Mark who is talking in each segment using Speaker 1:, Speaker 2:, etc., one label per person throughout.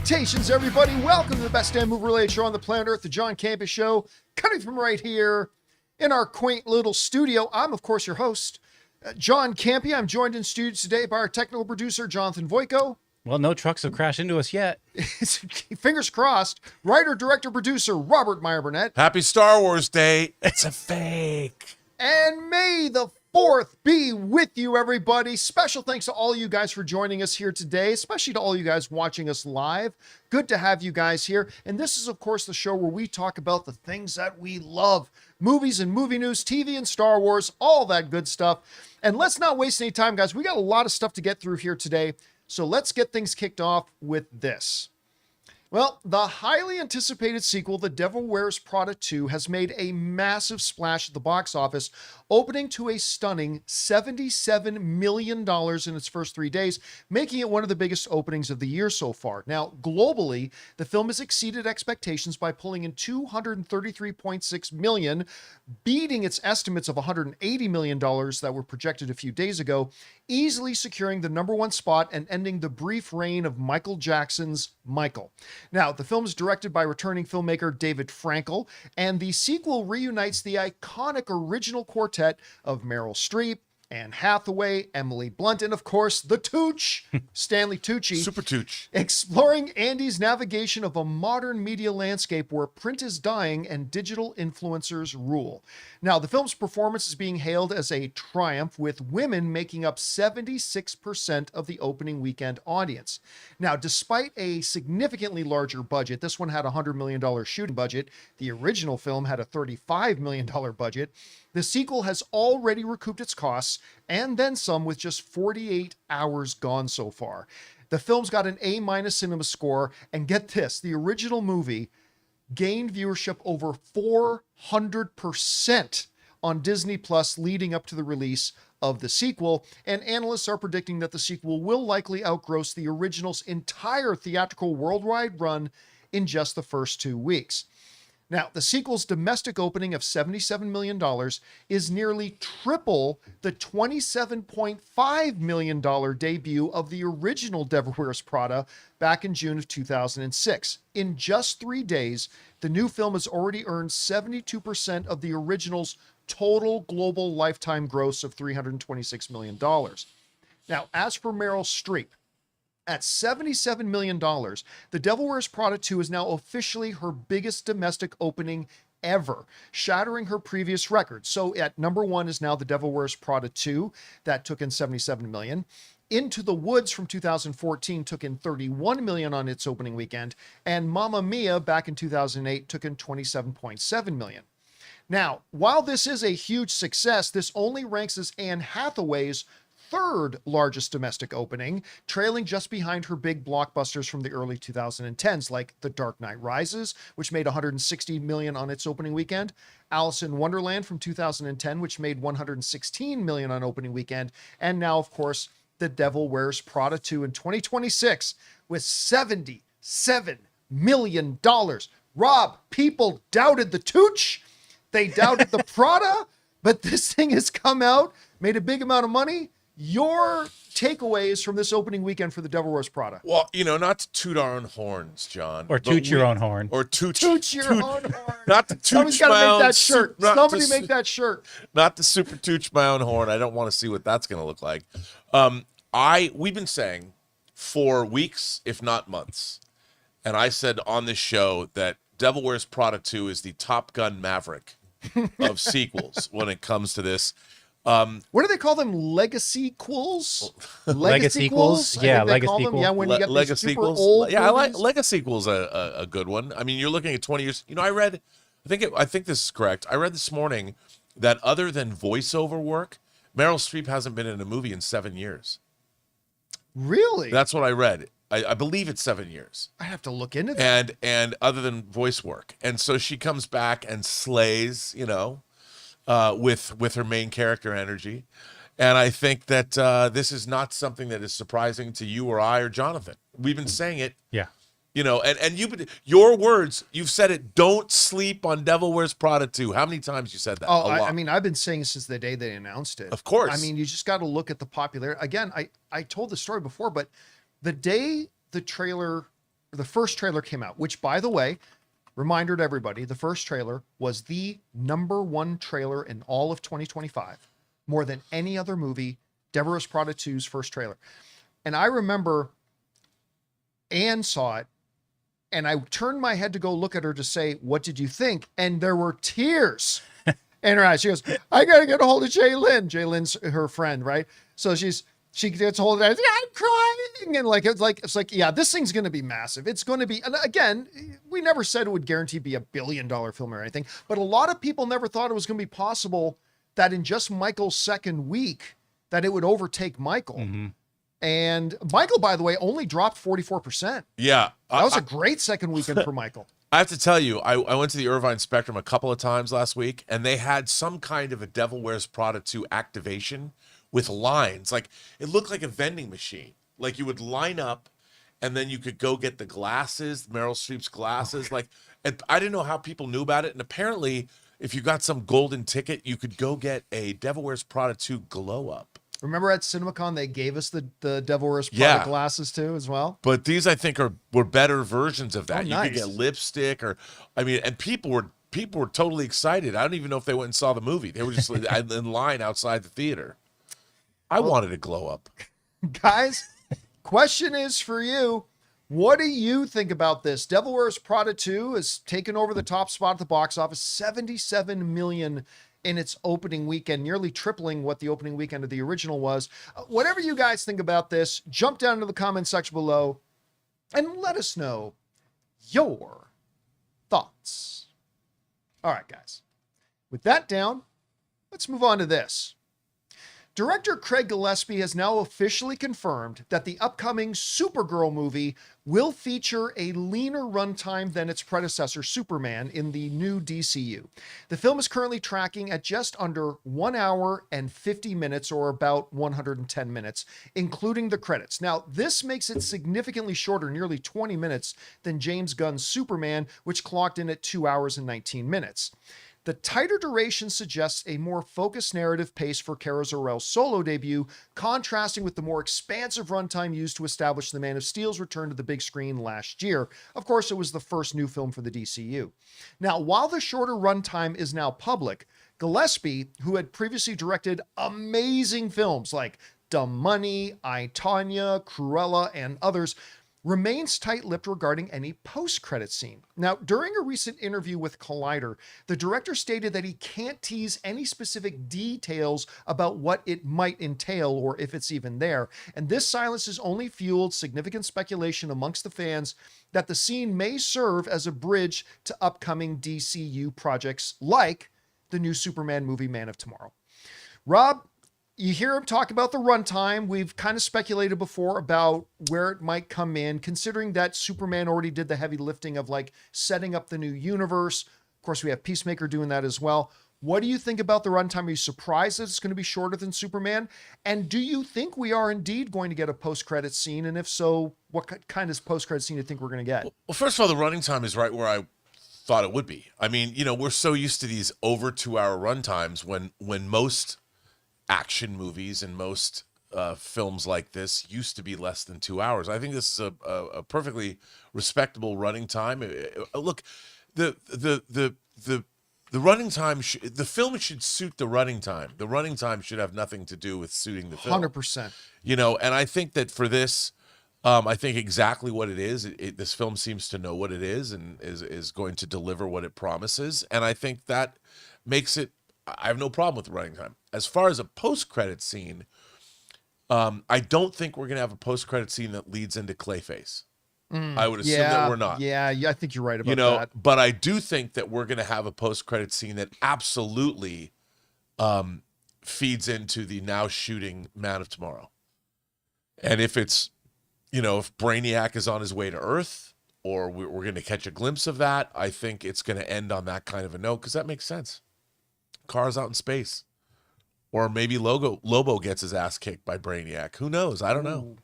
Speaker 1: Salutations, everybody. Welcome to the best damn movie-related show on the planet Earth, the John Campea Show, coming from right here in our quaint little studio. I'm, of course, your host, John Campea. I'm joined in studio today by our technical producer, Jonathan Voico.
Speaker 2: Well, no trucks have crashed into us yet.
Speaker 1: Fingers crossed. Writer, director, producer, Robert Meyer Burnett.
Speaker 3: Happy Star Wars Day. It's a fake.
Speaker 1: And may the 4th be with you, everybody. Special thanks to all you guys for joining us here today, especially to all you guys watching us live. Good to have you guys here. And this is, of course, the show where we talk about the things that we love. Movies and movie news, TV and Star Wars, all that good stuff. And let's not waste any time, guys. We got a lot of stuff to get through here today. So let's get things kicked off with this. Well, the highly anticipated sequel, The Devil Wears Prada 2, has made a massive splash at the box office, opening to a stunning $77 million in its first 3 days, making it one of the biggest openings of the year so far. Now, globally, the film has exceeded expectations by pulling in $233.6 million, beating its estimates of $180 million that were projected a few days ago, easily securing the #1 spot and ending the brief reign of Michael Jackson's Michael. Now, the film is directed by returning filmmaker David Frankel, and the sequel reunites the iconic original quartet of Meryl Streep, Anne Hathaway, Emily Blunt, and of course, the Tooch, Stanley Tucci.
Speaker 3: Super Tooch.
Speaker 1: Exploring Andy's navigation of a modern media landscape where print is dying and digital influencers rule. Now, the film's performance is being hailed as a triumph, with women making up 76% of the opening weekend audience. Now, despite a significantly larger budget, this one had a $100 million shooting budget. The original film had a $35 million budget. The sequel has already recouped its costs and then some, with just 48 hours gone so far. The film's got an A- cinema score, and get this, the original movie gained viewership over 400% on Disney Plus leading up to the release of the sequel, and analysts are predicting that the sequel will likely outgross the original's entire theatrical worldwide run in just the first 2 weeks. Now, the sequel's domestic opening of $77 million is nearly triple the $27.5 million debut of the original Devil Wears Prada back in June of 2006. In just 3 days, the new film has already earned 72% of the original's total global lifetime gross of $326 million. Now, as for Meryl Streep, at $77 million, The Devil Wears Prada 2 is now officially her biggest domestic opening ever, shattering her previous record. So at #1 is now The Devil Wears Prada 2, that took in $77 million. Into the Woods from 2014 took in $31 million on its opening weekend, and Mamma Mia back in 2008 took in $27.7 million. Now, while this is a huge success, this only ranks as Anne Hathaway's third largest domestic opening, trailing just behind her big blockbusters from the early 2010s, like The Dark Knight Rises, which made $160 million on its opening weekend, Alice in Wonderland from 2010, which made $116 million on opening weekend, and now, of course, The Devil Wears Prada 2 in 2026 with $77 million. Rob, people doubted the Tooch, they doubted the Prada, but this thing has come out, made a big amount of money. Your takeaways from this opening weekend for The Devil Wears Prada?
Speaker 3: Well, not to toot our own horns, John.
Speaker 2: Or toot your own horn.
Speaker 3: Or toot
Speaker 1: your own horn.
Speaker 3: Not to toot
Speaker 1: Somebody's got to make that shirt.
Speaker 3: Somebody
Speaker 1: make that shirt.
Speaker 3: Not to super toot my own horn. I don't want to see what that's going to look like. We've been saying for weeks, if not months, and I said on this show that Devil Wears Prada 2 is the Top Gun Maverick of sequels when it comes to this.
Speaker 1: What do they call them? Legacy-quels?
Speaker 2: Legacy-quels? Yeah, legacy-quels.
Speaker 1: Yeah, when you get these super
Speaker 3: Legacy-quels.
Speaker 1: old
Speaker 3: Yeah, I like
Speaker 1: movies.
Speaker 3: Legacy-quels a good one. I mean, you're looking at 20 years. I think this is correct. I read this morning that other than voiceover work, Meryl Streep hasn't been in a movie in 7 years.
Speaker 1: Really?
Speaker 3: That's what I read. I believe it's 7 years.
Speaker 1: I have to look into that.
Speaker 3: And other than voice work. And so she comes back and slays, with her main character energy. And I think that this is not something that is surprising to you or I or Jonathan. We've been saying it.
Speaker 2: Yeah.
Speaker 3: And your words, you've said it, don't sleep on Devil Wears Prada 2. How many times you said that?
Speaker 1: Oh, I mean, I've been saying it since the day they announced it.
Speaker 3: Of course.
Speaker 1: I mean, you just got to look at the popularity. Again, I told the story before, but the day the trailer the first trailer came out, which, by the way, reminder to everybody, the first trailer was the #1 trailer in all of 2025, more than any other movie. Devil Wears Prada 2's first trailer. And I remember Anne saw it, and I turned my head to go look at her to say, what did you think? And there were tears in her eyes. She goes, I got to get a hold of Jay-Lynn. Jay-Lynn's her friend, right? So she gets a hold of it. I'm crying. And it's like, yeah, this thing's going to be massive. It's going to be, and again, we never said it would guarantee be $1 billion film or anything, but a lot of people never thought it was going to be possible that in just Michael's second week that it would overtake Michael. Mm-hmm. And Michael, by the way, only dropped 44%.
Speaker 3: Yeah.
Speaker 1: That was a great second weekend for Michael.
Speaker 3: I have to tell you, I went to the Irvine Spectrum a couple of times last week, and they had some kind of a Devil Wears Prada 2 activation with lines. Like, it looked like a vending machine. Like, you would line up, and then you could go get the glasses, Meryl Streep's glasses. Like, and I didn't know how people knew about it. And apparently, if you got some golden ticket, you could go get a Devil Wears Prada 2 glow up.
Speaker 1: Remember at CinemaCon, they gave us the Devil Wears Prada glasses too, as well.
Speaker 3: But these, I think, were better versions of that.
Speaker 1: Oh, nice.
Speaker 3: You could get lipstick, and people were totally excited. I don't even know if they went and saw the movie. They were just in line outside the theater. I wanted to glow up.
Speaker 1: Guys, question is for you. What do you think about this? Devil Wears Prada 2 has taken over the top spot at the box office, $77 million in its opening weekend, nearly tripling what the opening weekend of the original was. Whatever you guys think about this, jump down into the comment section below and let us know your thoughts. All right, guys. With that down, let's move on to this. Director Craig Gillespie has now officially confirmed that the upcoming Supergirl movie will feature a leaner runtime than its predecessor, Superman, in the new DCU. The film is currently tracking at just under 1 hour and 50 minutes, or about 110 minutes, including the credits. Now, this makes it significantly shorter, nearly 20 minutes, than James Gunn's Superman, which clocked in at 2 hours and 19 minutes. The tighter duration suggests a more focused narrative pace for Kara Zor-El's solo debut, contrasting with the more expansive runtime used to establish the Man of Steel's return to the big screen last year. Of course, it was the first new film for the DCU. Now, while the shorter runtime is now public, Gillespie, who had previously directed amazing films like Dumb Money, I, Tonya, Cruella, and others, remains tight-lipped regarding any post-credit scene. Now, during a recent interview with Collider, the director stated that he can't tease any specific details about what it might entail or if it's even there, and this silence has only fueled significant speculation amongst the fans that the scene may serve as a bridge to upcoming DCU projects like the new Superman movie Man of Tomorrow. Rob, you hear him talk about the runtime. We've kind of speculated before about where it might come in, considering that Superman already did the heavy lifting of like setting up the new universe. Of course, we have Peacemaker doing that as well. What do you think about the runtime? Are you surprised that it's going to be shorter than Superman? And do you think we are indeed going to get a post-credit scene? And if so, what kind of post-credit scene do you think we're going to get?
Speaker 3: Well, first of all, the running time is right where I thought it would be. I mean, we're so used to these over 2 hour runtimes when most action movies and most films like this used to be less than 2 hours. I think this is a perfectly respectable running time. Look, the running time, the film should suit the running time. The running time should have nothing to do with suiting the film.
Speaker 1: 100%.
Speaker 3: And I think that for this, I think exactly what it is. This film seems to know what it is and is going to deliver what it promises. And I think that makes it, I have no problem with the running time. As far as a post-credit scene, I don't think we're going to have a post-credit scene that leads into Clayface. I would assume that we're not.
Speaker 1: Yeah, I think you're right about that.
Speaker 3: But I do think that we're going to have a post-credit scene that absolutely feeds into the now shooting Man of Tomorrow. And if it's, if Brainiac is on his way to Earth, or we're going to catch a glimpse of that, I think it's going to end on that kind of a note, because that makes sense. Cars out in space. Or maybe Lobo gets his ass kicked by Brainiac. Who knows? I don't know.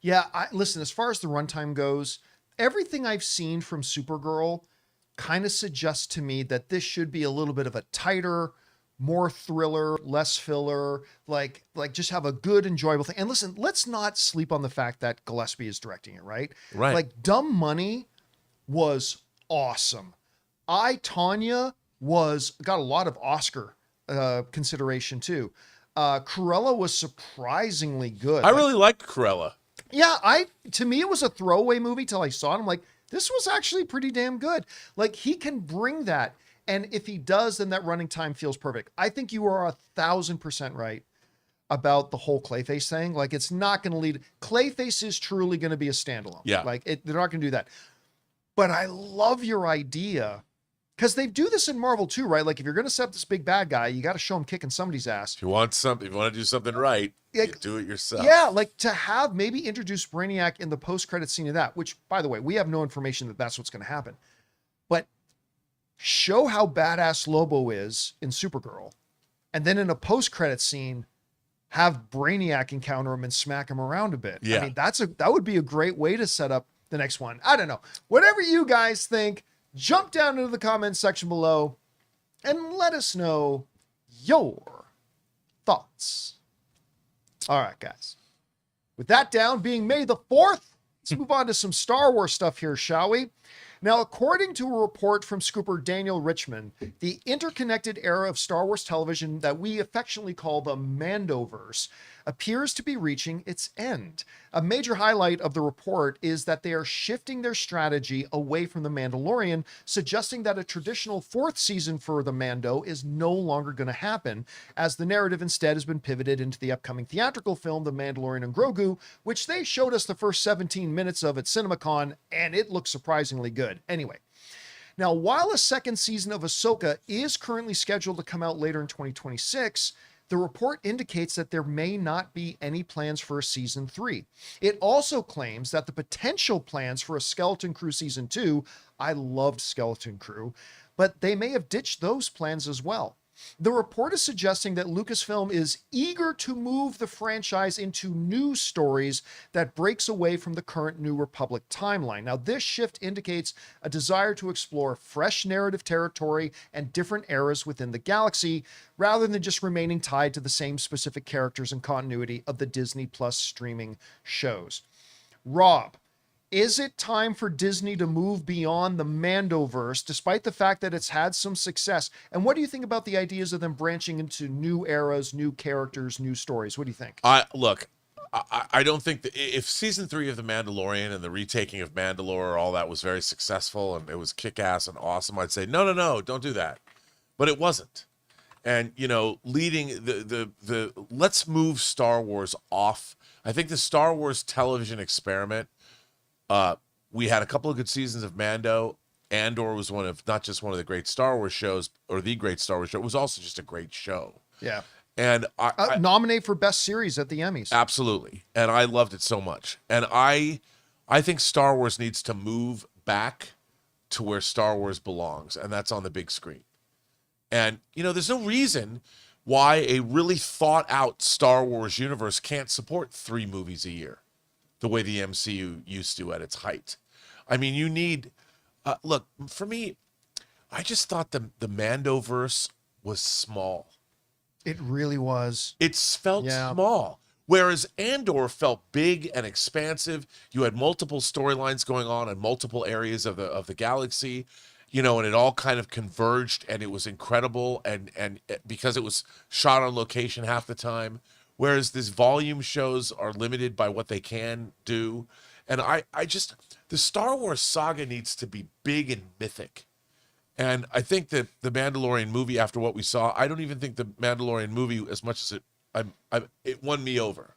Speaker 1: Yeah, listen, as far as the runtime goes, everything I've seen from Supergirl kind of suggests to me that this should be a little bit of a tighter, more thriller, less filler, like just have a good, enjoyable thing. And listen, let's not sleep on the fact that Gillespie is directing it, right?
Speaker 3: Right.
Speaker 1: Like Dumb Money was awesome. I, Tanya got a lot of Oscar consideration too. Cruella was surprisingly good.
Speaker 3: I really liked Cruella.
Speaker 1: Yeah, to me it was a throwaway movie till I saw it. I'm like, this was actually pretty damn good. Like he can bring that, and if he does, then that running time feels perfect. I think you are 1,000% right about the whole Clayface thing. Like it's not going to lead. Clayface is truly going to be a standalone.
Speaker 3: Yeah,
Speaker 1: like they're not going to do that. But I love your idea. Because they do this in Marvel too, right? Like if you're going to set up this big bad guy, you got to show him kicking somebody's ass.
Speaker 3: If you want to do something right, you do it yourself.
Speaker 1: Yeah, like to have maybe introduce Brainiac in the post-credit scene of that, which, by the way, we have no information that that's what's going to happen. But show how badass Lobo is in Supergirl, and then in a post-credit scene, have Brainiac encounter him and smack him around a bit.
Speaker 3: Yeah.
Speaker 1: I mean, that would be a great way to set up the next one. I don't know. Whatever you guys think, jump down into the comments section below and let us know your thoughts. All right, guys. With that down, being May the 4th, let's move on to some Star Wars stuff here, shall we? Now, according to a report from scooper Daniel Richmond, the interconnected era of Star Wars television that we affectionately call the Mandoverse appears to be reaching its end. A major highlight of the report is that they are shifting their strategy away from The Mandalorian, suggesting that a traditional 4th season for The Mando is no longer going to happen, as the narrative instead has been pivoted into the upcoming theatrical film, The Mandalorian and Grogu, which they showed us the first 17 minutes of at CinemaCon, and it looks surprisingly good. Anyway, now while a second season of Ahsoka is currently scheduled to come out later in 2026, the report indicates that there may not be any plans for a season 3. It also claims that the potential plans for a Skeleton Crew season 2, I loved Skeleton Crew, but they may have ditched those plans as well. The report is suggesting that Lucasfilm is eager to move the franchise into new stories that breaks away from the current New Republic timeline. Now, this shift indicates a desire to explore fresh narrative territory and different eras within the galaxy, rather than just remaining tied to the same specific characters and continuity of the Disney Plus streaming shows. Rob, is it time for Disney to move beyond the Mandoverse, despite the fact that it's had some success? And what do you think about the ideas of them branching into new eras, new characters, new stories? What do you think?
Speaker 3: I don't think that if season 3 of The Mandalorian and the retaking of Mandalore, all that was very successful and it was kick-ass and awesome, I'd say, no, don't do that. But it wasn't. And, leading the let's move Star Wars off. I think the Star Wars television experiment, we had a couple of good seasons of Mando. Andor was not just one of the great Star Wars shows, or the great Star Wars show. It was also just a great show.
Speaker 1: Yeah.
Speaker 3: And I
Speaker 1: nominate for best series at the Emmys.
Speaker 3: Absolutely. And I loved it so much. And I think Star Wars needs to move back to where Star Wars belongs, and that's on the big screen. And, there's no reason why a really thought out Star Wars universe can't support 3 movies a year, the way the MCU used to at its height. I mean, you need, look, for me, I just thought the Mandoverse was small.
Speaker 1: It really was.
Speaker 3: It felt small. Whereas Andor felt big and expansive. You had multiple storylines going on in multiple areas of the galaxy, and it all kind of converged, and it was incredible. And because it was shot on location half the time, whereas these volume shows are limited by what they can do. And the Star Wars saga needs to be big and mythic. And I think that the Mandalorian movie, after what we saw, I don't even think the Mandalorian movie, as much as it won me over.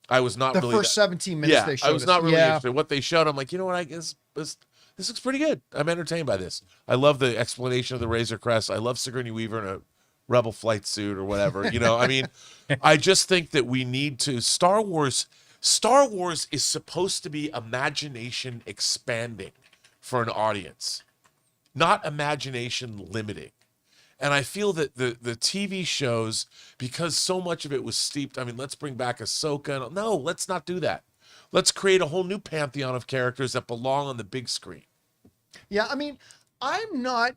Speaker 3: I was not really...
Speaker 1: The first 17 minutes they showed
Speaker 3: I was not really
Speaker 1: Yeah.
Speaker 3: interested. What they showed, I'm like, you know what, I guess this looks pretty good. I'm entertained by this. I love the explanation of the Razor Crest. I love Sigourney Weaver in a Rebel flight suit or whatever. I mean, I just think that we need to... Star Wars is supposed to be imagination expanding for an audience, not imagination limiting. And I feel that the TV shows, because so much of it was steeped, I mean, let's bring back Ahsoka. No, let's not do that. Let's create a whole new pantheon of characters that belong on the big screen.
Speaker 1: Yeah, I mean, I'm not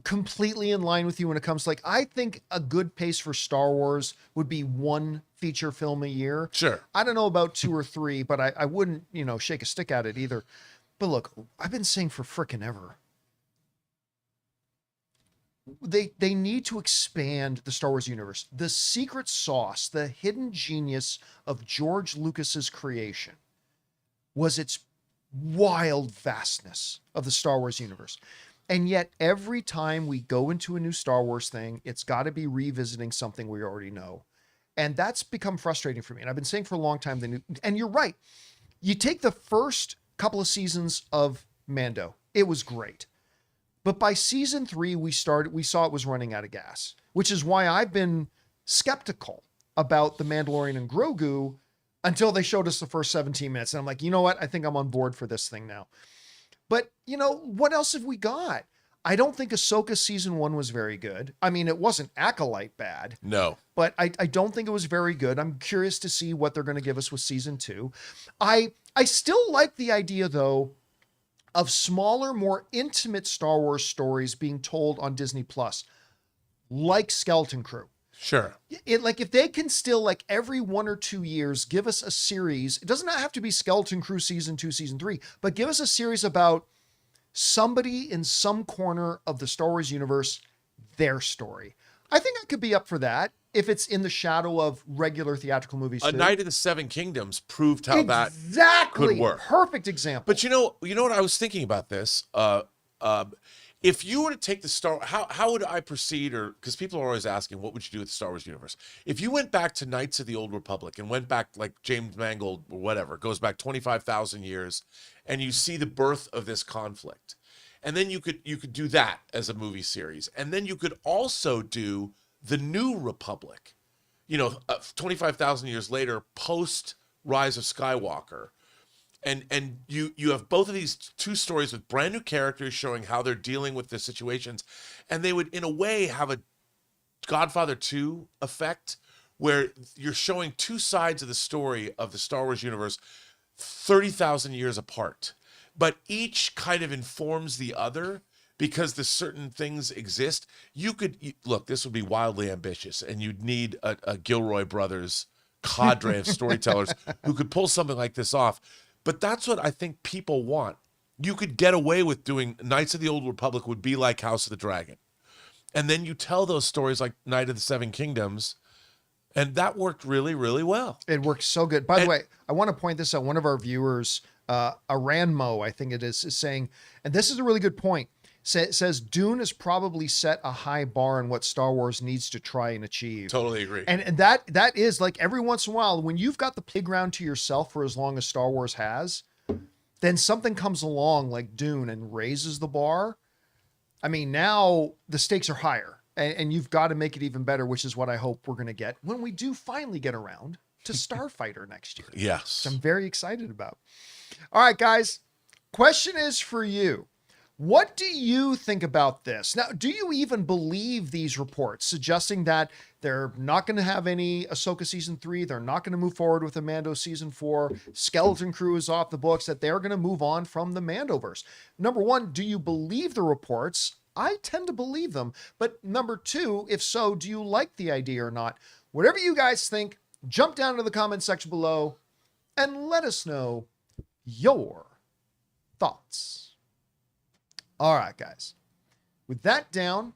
Speaker 1: completely in line with you when it comes to, like, I think a good pace for Star Wars would be one feature film a year.
Speaker 3: Sure.
Speaker 1: I don't know about 2 or 3, but I wouldn't, shake a stick at it either. But look, I've been saying for frickin' ever, they need to expand the Star Wars universe. The secret sauce, the hidden genius of George Lucas's creation was its wild vastness of the Star Wars universe. And yet every time we go into a new Star Wars thing, it's got to be revisiting something we already know. And that's become frustrating for me. And I've been saying for a long time, and you're right. You take the first couple of seasons of Mando, it was great. But by season 3, we saw it was running out of gas, which is why I've been skeptical about The Mandalorian and Grogu until they showed us the first 17 minutes. And I'm like, you know what? I think I'm on board for this thing now. But, what else have we got? I don't think Ahsoka season 1 was very good. I mean, it wasn't Acolyte bad.
Speaker 3: No.
Speaker 1: But I don't think it was very good. I'm curious to see what they're going to give us with season 2. I still like the idea, though, of smaller, more intimate Star Wars stories being told on Disney Plus, like Skeleton Crew.
Speaker 3: Sure.
Speaker 1: If they can still, like, every 1 or 2 years, give us a series. It doesn't have to be Skeleton Crew season 2, season 3, but give us a series about somebody in some corner of the Star Wars universe, their story. I think I could be up for that if it's in the shadow of regular theatrical movies.
Speaker 3: A
Speaker 1: too.
Speaker 3: Night of the Seven Kingdoms proved how that could work.
Speaker 1: Perfect example.
Speaker 3: But you know what I was thinking about this. If you were to take the how would I proceed? Or because people are always asking, what would you do with the Star Wars universe? If you went back to Knights of the Old Republic and went back like James Mangold or whatever, goes back 25,000 years, and you see the birth of this conflict, and then you could do that as a movie series, and then you could also do the New Republic, 25,000 years later, post Rise of Skywalker. And you have both of these two stories with brand new characters showing how they're dealing with the situations. And they would, in a way, have a Godfather 2 effect where you're showing two sides of the story of the Star Wars universe 30,000 years apart. But each kind of informs the other because the certain things exist. Look, this would be wildly ambitious, and you'd need a Gilroy Brothers cadre of storytellers who could pull something like this off. But that's what I think people want. You could get away with doing Knights of the Old Republic would be like House of the Dragon. And then you tell those stories like Night of the Seven Kingdoms, and that worked really, really well.
Speaker 1: It worked so good. By the way, I want to point this out. One of our viewers, Aranmo, I think it is saying, and this is a really good point, says Dune has probably set a high bar on what Star Wars needs to try and achieve.
Speaker 3: Totally agree.
Speaker 1: And that is, like, every once in a while, when you've got the playground to yourself for as long as Star Wars has, then something comes along like Dune and raises the bar. I mean, now the stakes are higher, and you've got to make it even better, which is what I hope we're going to get when we do finally get around to Starfighter next year.
Speaker 3: Yes.
Speaker 1: Which I'm very excited about. All right, guys. Question is for you. What do you think about this? Now, do you even believe these reports suggesting that they're not going to have any Ahsoka season 3, they're not going to move forward with a Mando season 4, Skeleton Crew is off the books, that they're going to move on from the Mandoverse? Number one, do you believe the reports? I tend to believe them. But number two, if so, do you like the idea or not? Whatever you guys think, jump down to the comment section below and let us know your thoughts. All right, guys. With that down,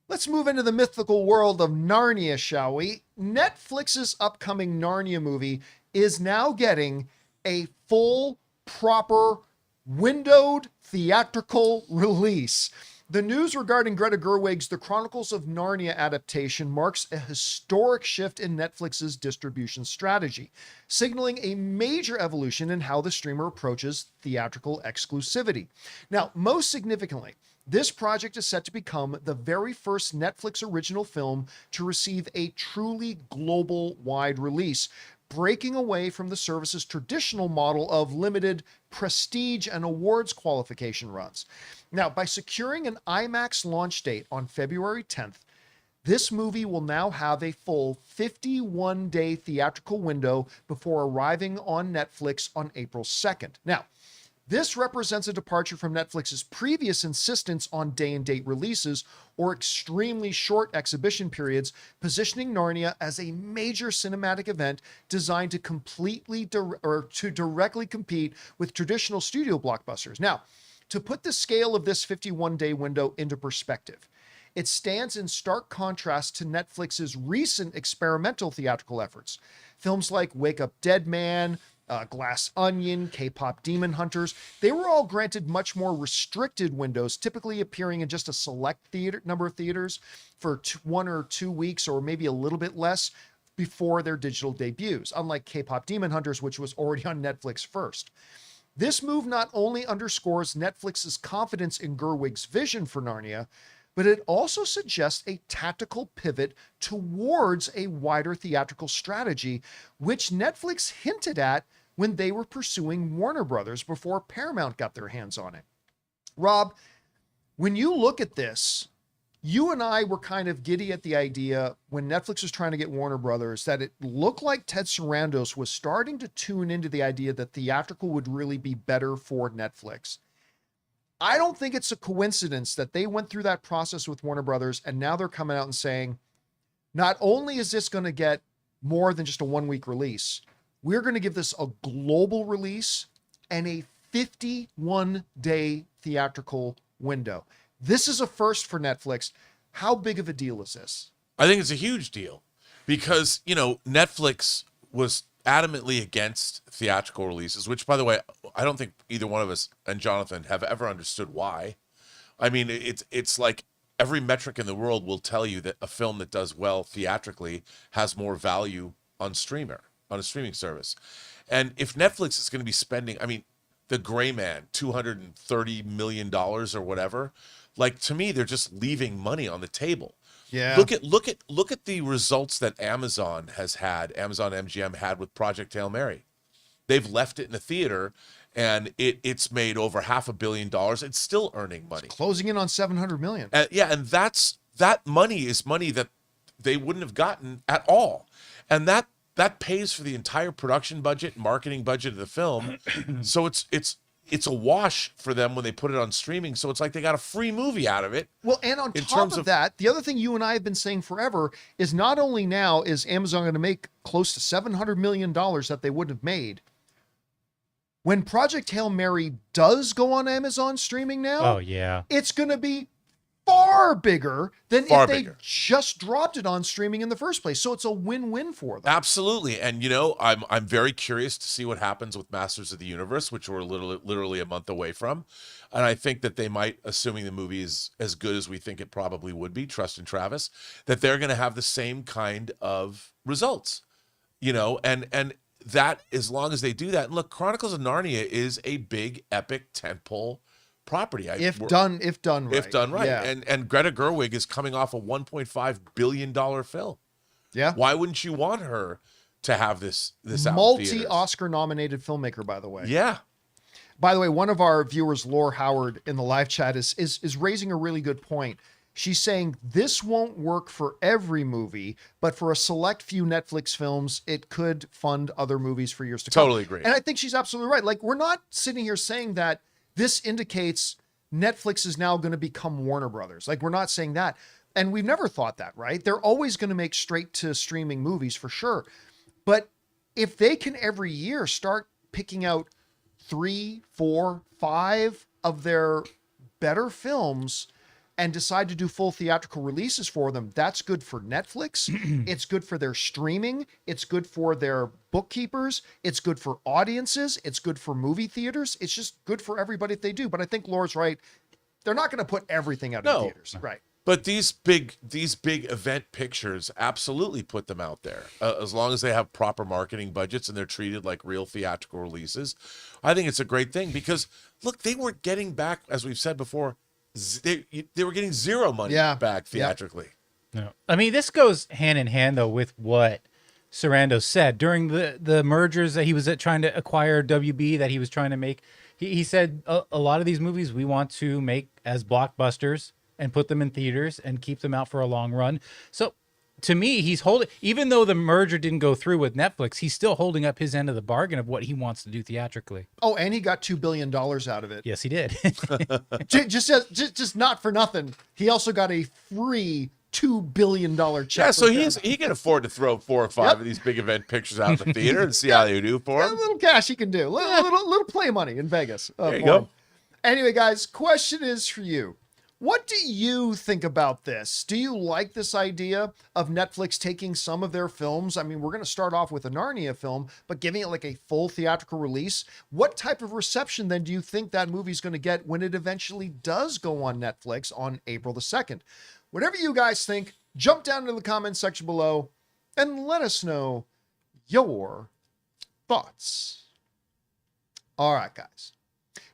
Speaker 1: let's move into the mythical world of Narnia, shall we? Netflix's upcoming Narnia movie is now getting a full, proper, windowed theatrical release. The news regarding Greta Gerwig's The Chronicles of Narnia adaptation marks a historic shift in Netflix's distribution strategy, signaling a major evolution in how the streamer approaches theatrical exclusivity. Now, most significantly, this project is set to become the very first Netflix original film to receive a truly global-wide release, breaking away from the service's traditional model of limited prestige and awards qualification runs. Now, by securing an IMAX launch date on February 10th, this movie will now have a full 51-day theatrical window before arriving on Netflix on April 2nd. Now, This represents a departure from Netflix's previous insistence on day-and-date releases or extremely short exhibition periods, positioning Narnia as a major cinematic event designed to directly compete with traditional studio blockbusters. Now, to put the scale of this 51-day window into perspective, it stands in stark contrast to Netflix's recent experimental theatrical efforts. Films like Wake Up Dead Man, Glass Onion, K-pop Demon Hunters, they were all granted much more restricted windows, typically appearing in just a select number of theaters for 1 or 2 weeks or maybe a little bit less before their digital debuts, unlike K-pop Demon Hunters, which was already on Netflix first. This move not only underscores Netflix's confidence in Gerwig's vision for Narnia, but it also suggests a tactical pivot towards a wider theatrical strategy, which Netflix hinted at when they were pursuing Warner Brothers before Paramount got their hands on it. Rob, when you look at this, you and I were kind of giddy at the idea when Netflix was trying to get Warner Brothers that it looked like Ted Sarandos was starting to tune into the idea that theatrical would really be better for Netflix. I don't think it's a coincidence that they went through that process with Warner Brothers and now they're coming out and saying, not only is this going to get more than just a 1-week release, we're going to give this a global release and a 51-day theatrical window. This is a first for Netflix. How big of a deal is this?
Speaker 3: I think it's a huge deal because, Netflix was adamantly against theatrical releases, which, by the way, I don't think either one of us and Jonathan have ever understood why. I mean, it's like every metric in the world will tell you that a film that does well theatrically has more value on a streaming service. And if Netflix is going to be spending, I mean, The Gray Man, $230 million or whatever, like, to me, they're just leaving money on the table.
Speaker 1: Yeah.
Speaker 3: Look at the results that Amazon MGM had with Project Hail Mary. They've left it in the theater and it's made over $500 million. It's still earning money.
Speaker 1: It's closing in on $700 million.
Speaker 3: And that money is money that they wouldn't have gotten at all. And that pays for the entire production budget, marketing budget of the film. So it's a wash for them when they put it on streaming. So it's like they got a free movie out of it.
Speaker 1: Well, and on top of that, the other thing you and I have been saying forever is not only now is Amazon going to make close to $700 million that they wouldn't have made. When Project Hail Mary does go on Amazon streaming now,
Speaker 2: oh yeah,
Speaker 1: it's going to be far bigger than if they just dropped it on streaming in the first place. So it's a win-win for them.
Speaker 3: Absolutely. And I'm very curious to see what happens with Masters of the Universe, which we're literally a month away from. And I think that they might, assuming the movie is as good as we think it probably would be, trust in Travis, that they're going to have the same kind of results. And that, as long as they do that, and look, Chronicles of Narnia is a big epic tentpole property.
Speaker 1: If done right.
Speaker 3: Yeah. And Greta Gerwig is coming off a $1.5 billion film.
Speaker 1: Yeah.
Speaker 3: Why wouldn't you want her to have this
Speaker 1: multi-Oscar nominated filmmaker, by the way?
Speaker 3: Yeah.
Speaker 1: By the way, one of our viewers, Laura Howard, in the live chat is raising a really good point. She's saying this won't work for every movie, but for a select few Netflix films, it could fund other movies for years to come.
Speaker 3: Totally agree.
Speaker 1: And I think she's absolutely right. Like, we're not sitting here saying that this indicates Netflix is now going to become Warner Brothers. Like, we're not saying that. And we've never thought that, right? They're always going to make straight to streaming movies for sure. But if they can every year start picking out 3, 4, 5 of their better films and decide to do full theatrical releases for them, that's good for Netflix. It's good for their streaming. It's good for their bookkeepers. It's good for audiences. It's good for movie theaters. It's just good for everybody if they do. But I think Laura's right. They're not going to put everything out in theaters. Right.
Speaker 3: But these big event pictures absolutely put them out there. As long as they have proper marketing budgets and they're treated like real theatrical releases, I think it's a great thing because, look, they were getting back, as we've said before, they were getting zero money back theatrically.
Speaker 2: No, I mean, this goes hand in hand, though, with what Sarando said during the mergers that he was trying to acquire WB, that he was trying to make. He said a lot of these movies we want to make as blockbusters and put them in theaters and keep them out for a long run. So to me, he's holding, even though the merger didn't go through with Netflix, he's still holding up his end of the bargain of what he wants to do theatrically.
Speaker 1: Oh, and he got $2 billion out of it.
Speaker 2: Yes, he did.
Speaker 1: just not for nothing. He also got a free $2 billion check.
Speaker 3: Yeah, so
Speaker 1: from Paramount.
Speaker 3: he can afford to throw 4 or 5 of these big event pictures out in the theater and see how they do for
Speaker 1: A
Speaker 3: him.
Speaker 1: little cash he can do. Little play money in Vegas.
Speaker 3: There you
Speaker 1: for
Speaker 3: go.
Speaker 1: him. Anyway, guys, question is for you. What do you think about this? Do you like this idea of Netflix taking some of their films? I mean, we're going to start off with a Narnia film, but giving it like a full theatrical release. What type of reception then do you think that movie's going to get when it eventually does go on Netflix on April the 2nd? Whatever you guys think, jump down into the comments section below and let us know your thoughts. All right, guys.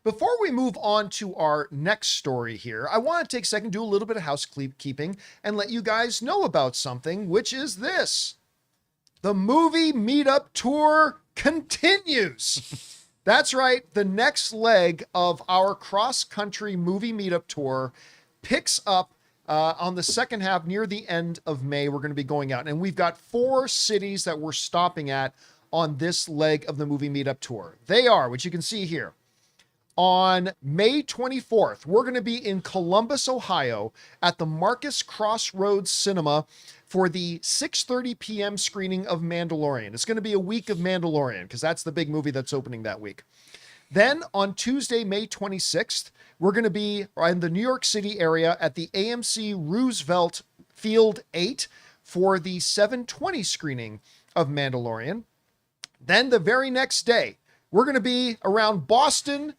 Speaker 1: Before we move on to our next story here, I want to take a second, do a little bit of housekeeping, and let you guys know about something, which is this. The movie meetup tour continues. That's right. The next leg of our cross-country movie meetup tour picks up on the second half near the end of May. We're going to be going out, and we've got 4 cities that we're stopping at on this leg of the movie meetup tour. They are, which you can see here. On May 24th, we're going to be in Columbus, Ohio at the Marcus Crossroads Cinema for the 6:30 p.m. screening of Mandalorian. It's going to be a week of Mandalorian because that's the big movie that's opening that week. Then on Tuesday, May 26th, we're going to be in the New York City area at the AMC Roosevelt Field 8 for the 7:20 screening of Mandalorian. Then the very next day, we're going to be around Boston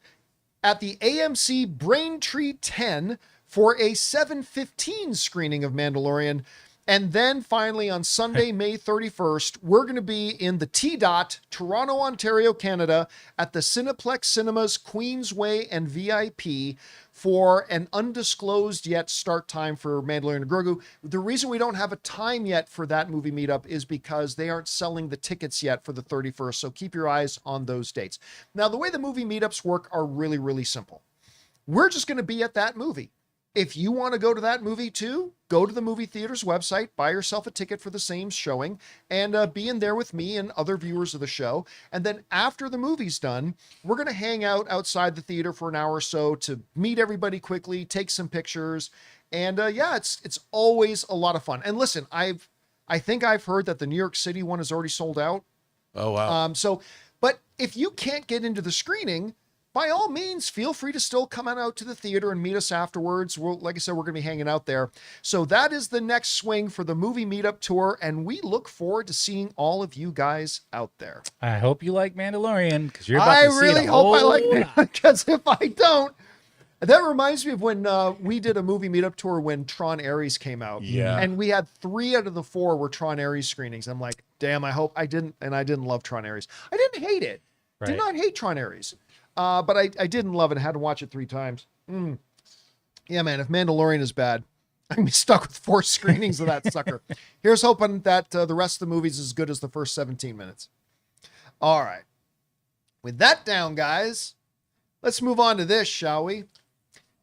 Speaker 1: at the AMC Braintree 10 for a 7:15 screening of Mandalorian. And then finally on Sunday, May 31st, we're going to be in the T-Dot, Toronto, Ontario, Canada at the Cineplex Cinemas Queensway and VIP for an undisclosed yet start time for Mandalorian and Grogu. The reason we don't have a time yet for that movie meetup is because they aren't selling the tickets yet for the 31st. So keep your eyes on those dates. Now, the way the movie meetups work are really, really simple. We're just going to be at that movie. If you want to go to that movie too, go to the movie theater's website, buy yourself a ticket for the same showing, and be in there with me and other viewers of the show. And then after the movie's done, we're going to hang out outside the theater for an hour or so to meet everybody quickly, take some pictures. And yeah, it's always a lot of fun. And listen, I think I've heard that the New York City one is already sold out.
Speaker 3: Oh, wow.
Speaker 1: But if you can't get into the screening, by all means, feel free to still come on out to the theater and meet us afterwards. Like I said, we're going to be hanging out there. So that is the next swing for the movie meetup tour, and we look forward to seeing all of you guys out there.
Speaker 2: I hope you like Mandalorian because you're about to see
Speaker 1: really
Speaker 2: it a
Speaker 1: hope I
Speaker 2: whole
Speaker 1: like it,
Speaker 2: lot.
Speaker 1: because if I don't, that reminds me of when we did a movie meetup tour when Tron Ares came out.
Speaker 3: Yeah.
Speaker 1: And we had 3 out of the 4 were Tron Ares screenings. I'm like, damn, I hope I didn't. And I didn't love Tron Ares. I didn't hate it.
Speaker 2: Right.
Speaker 1: Did not hate Tron Ares. But I didn't love it. I had to watch it 3 times. Yeah, man, if Mandalorian is bad, I'm going to be stuck with 4 screenings of that sucker. Here's hoping that the rest of the movie's as good as the first 17 minutes. All right. With that down, guys, let's move on to this, shall we?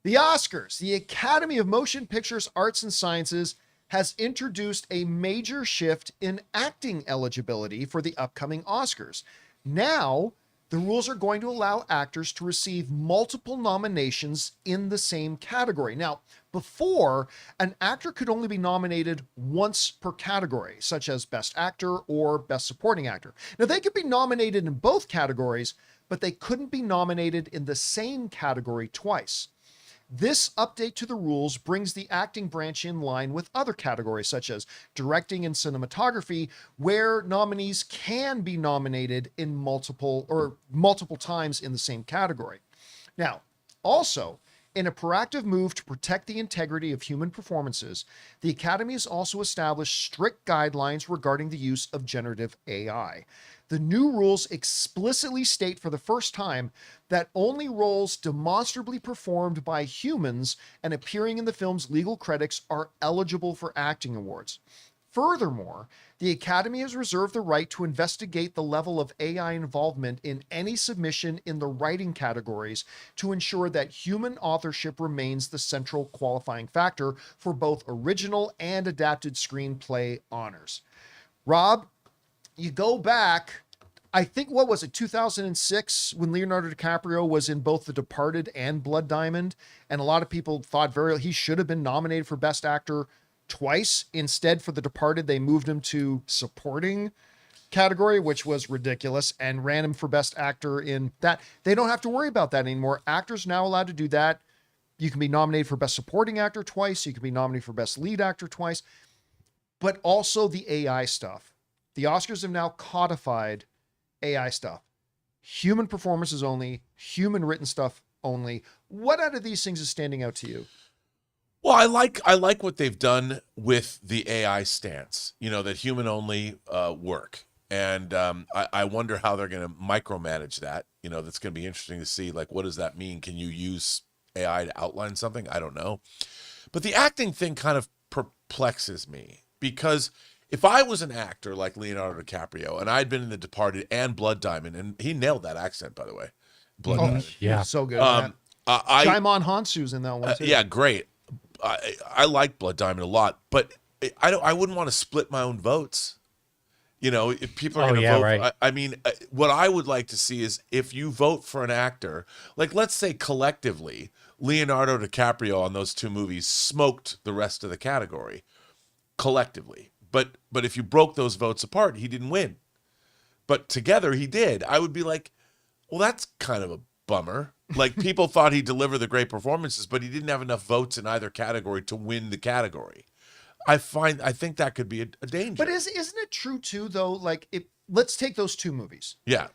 Speaker 1: The Oscars, the Academy of Motion Pictures Arts and Sciences, has introduced a major shift in acting eligibility for the upcoming Oscars. Now, the rules are going to allow actors to receive multiple nominations in the same category. Now, before, an actor could only be nominated once per category, such as Best Actor or Best Supporting Actor. Now, they could be nominated in both categories, but they couldn't be nominated in the same category twice. This update to the rules brings the acting branch in line with other categories such as directing and cinematography, where nominees can be nominated in multiple times in the same category. Now, also, in a proactive move to protect the integrity of human performances, the Academy has also established strict guidelines regarding the use of generative AI. The new rules explicitly state for the first time that only roles demonstrably performed by humans and appearing in the film's legal credits are eligible for acting awards. Furthermore, the Academy has reserved the right to investigate the level of AI involvement in any submission in the writing categories to ensure that human authorship remains the central qualifying factor for both original and adapted screenplay honors. Rob, you go back, I think, what was it, 2006, when Leonardo DiCaprio was in both The Departed and Blood Diamond, and a lot of people thought he should have been nominated for Best Actor twice. Instead, for The Departed, they moved him to supporting category, which was ridiculous, and ran him for Best Actor in that. They don't have to worry about that anymore. Actors are now allowed to do that. You can be nominated for Best Supporting Actor twice. You can be nominated for Best Lead Actor twice. But also the AI stuff. The Oscars have now codified AI stuff. Human performances only, human written stuff only. What out of these things is standing out to you?
Speaker 3: Well, I like what they've done with the AI stance, that human only work. And I wonder how they're going to micromanage that. That's going to be interesting to see. Like, what does that mean? Can you use AI to outline something? I don't know. But the acting thing kind of perplexes me, because if I was an actor like Leonardo DiCaprio and I'd been in The Departed and Blood Diamond, and he nailed that accent, by the way. Blood Diamond.
Speaker 2: Yeah.
Speaker 1: So good. Jaimon Hansu's in that one too.
Speaker 3: Yeah, great. I like Blood Diamond a lot, but I wouldn't want to split my own votes. If people are going to vote,
Speaker 2: right.
Speaker 3: I mean, what I would like to see is, if you vote for an actor, like, let's say collectively, Leonardo DiCaprio on those two movies smoked the rest of the category collectively. But if you broke those votes apart, he didn't win. But together he did. I would be like, well, that's kind of a bummer. Like, people thought he delivered the great performances, but he didn't have enough votes in either category to win the category. I think that could be a danger.
Speaker 1: But isn't it true too, though? Like, let's take those two movies.
Speaker 3: Yeah.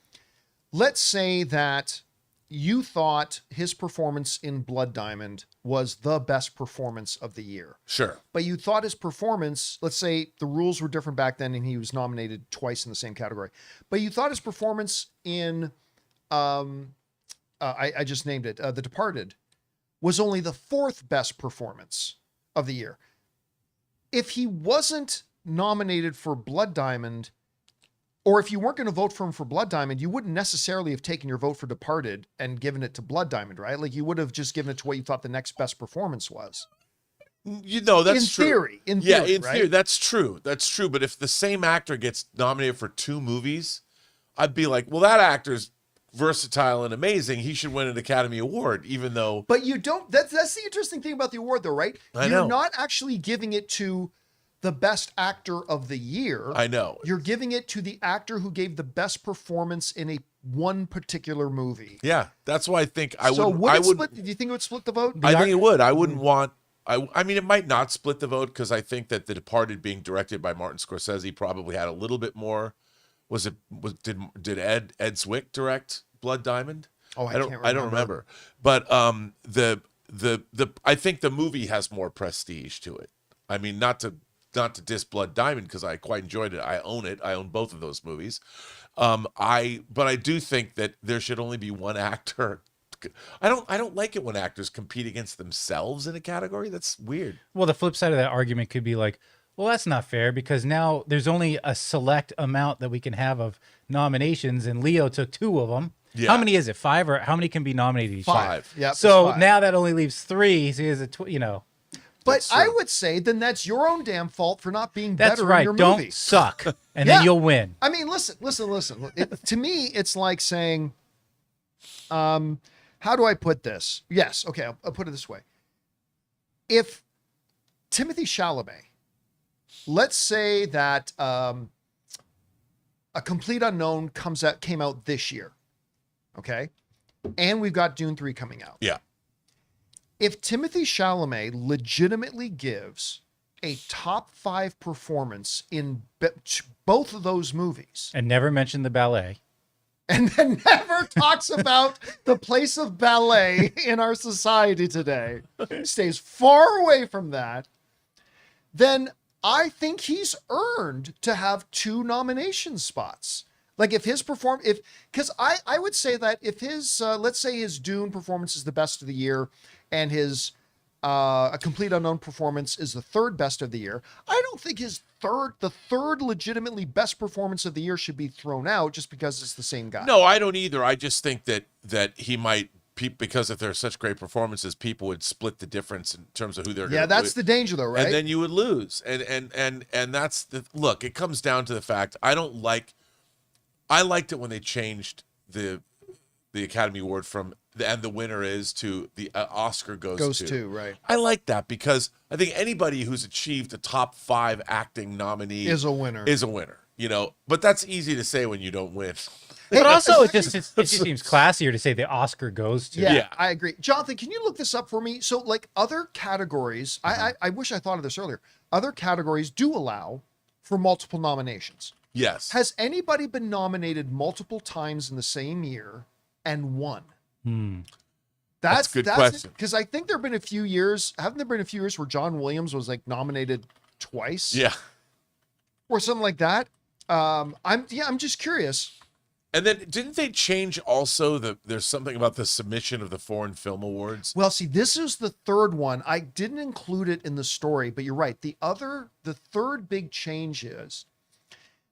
Speaker 1: Let's say that you thought his performance in Blood Diamond was the best performance of the year.
Speaker 3: Sure.
Speaker 1: But you thought his performance, let's say the rules were different back then and he was nominated twice in the same category, but you thought his performance in, I just named it, The Departed, was only the fourth best performance of the year. If he wasn't nominated for Blood Diamond, or if you weren't going to vote for him for Blood Diamond, you wouldn't necessarily have taken your vote for Departed and given it to Blood Diamond, right? Like, you would have just given it to what you thought the next best performance was.
Speaker 3: That's true.
Speaker 1: In theory, right?
Speaker 3: Theory, that's true. That's true. But if the same actor gets nominated for two movies, I'd be like, well, that actor's versatile and amazing. He should win an Academy Award, even though.
Speaker 1: But you don't. That's the interesting thing about the award, though, right? You're not actually giving it to the best actor of the year.
Speaker 3: I know.
Speaker 1: You're giving it to the actor who gave the best performance in one particular movie.
Speaker 3: Yeah, that's why I think I would.
Speaker 1: So
Speaker 3: would.
Speaker 1: Split? Do you think it would split the vote?
Speaker 3: I think it would. I wouldn't want. I mean, it might not split the vote, because I think that The Departed, being directed by Martin Scorsese, probably had a little bit more. Did Ed Zwick direct Blood Diamond?
Speaker 1: Oh, I
Speaker 3: don't remember. But I think the movie has more prestige to it. I mean, not to diss Blood Diamond, because I quite enjoyed it. I own it. I own both of those movies. But I do think that there should only be one actor. I don't like it when actors compete against themselves in a category. That's weird.
Speaker 2: Well, the flip side of that argument could be like, well, that's not fair, because now there's only a select amount that we can have of nominations, and Leo took 2 of them. Yeah. How many is it? 5, or how many can be nominated each
Speaker 3: 5.
Speaker 1: Yeah.
Speaker 2: So now that only leaves 3. So he has
Speaker 1: But I would say then that's your own damn fault for not being
Speaker 2: That's
Speaker 1: better
Speaker 2: right.
Speaker 1: in your movie.
Speaker 2: Don't suck, and then you'll win.
Speaker 1: I mean, listen. To me, it's like saying, how do I put this? Yes, okay, I'll put it this way. If Timothée Chalamet, let's say that A Complete Unknown came out this year, okay? And we've got Dune 3 coming out.
Speaker 3: Yeah.
Speaker 1: If Timothée Chalamet legitimately gives a top 5 performance in both of those movies,
Speaker 2: And never mention the ballet.
Speaker 1: and then never talks about the place of ballet in our society today, stays far away from that, then I think he's earned to have 2 nomination spots. Like, if his because I would say that if his, let's say his Dune performance is the best of the year, and his A Complete Unknown Performance is the third best of the year. I don't think the third legitimately best performance of the year should be thrown out just because it's the same guy.
Speaker 3: No, I don't either. I just think that he might, because if there's such great performances, people would split the difference in terms of who they're.
Speaker 1: Yeah, that's the danger, though, right?
Speaker 3: And then you would lose. And that's the look. It comes down to the fact I liked it when they changed the Academy Award from and the winner is to the Oscar goes to,
Speaker 1: right?
Speaker 3: I like that because I think anybody who's achieved a top 5 acting nominee
Speaker 1: Is a winner.
Speaker 3: But that's easy to say when you don't win.
Speaker 2: But also, it just seems classier to say the Oscar goes to.
Speaker 1: Yeah, I agree. Jonathan, can you look this up for me? So, like other categories, I wish I thought of this earlier. Other categories do allow for multiple nominations.
Speaker 3: Yes.
Speaker 1: Has anybody been nominated multiple times in the same year and won?
Speaker 3: That's a good question.
Speaker 1: Because I think there have been a few years. Haven't there been a few years where John Williams was like nominated twice?
Speaker 3: Yeah.
Speaker 1: Or something like that. I'm just curious.
Speaker 3: And then didn't they change also there's something about the submission of the Foreign Film Awards?
Speaker 1: Well, see, this is the third one. I didn't include it in the story, but you're right. The third big change is,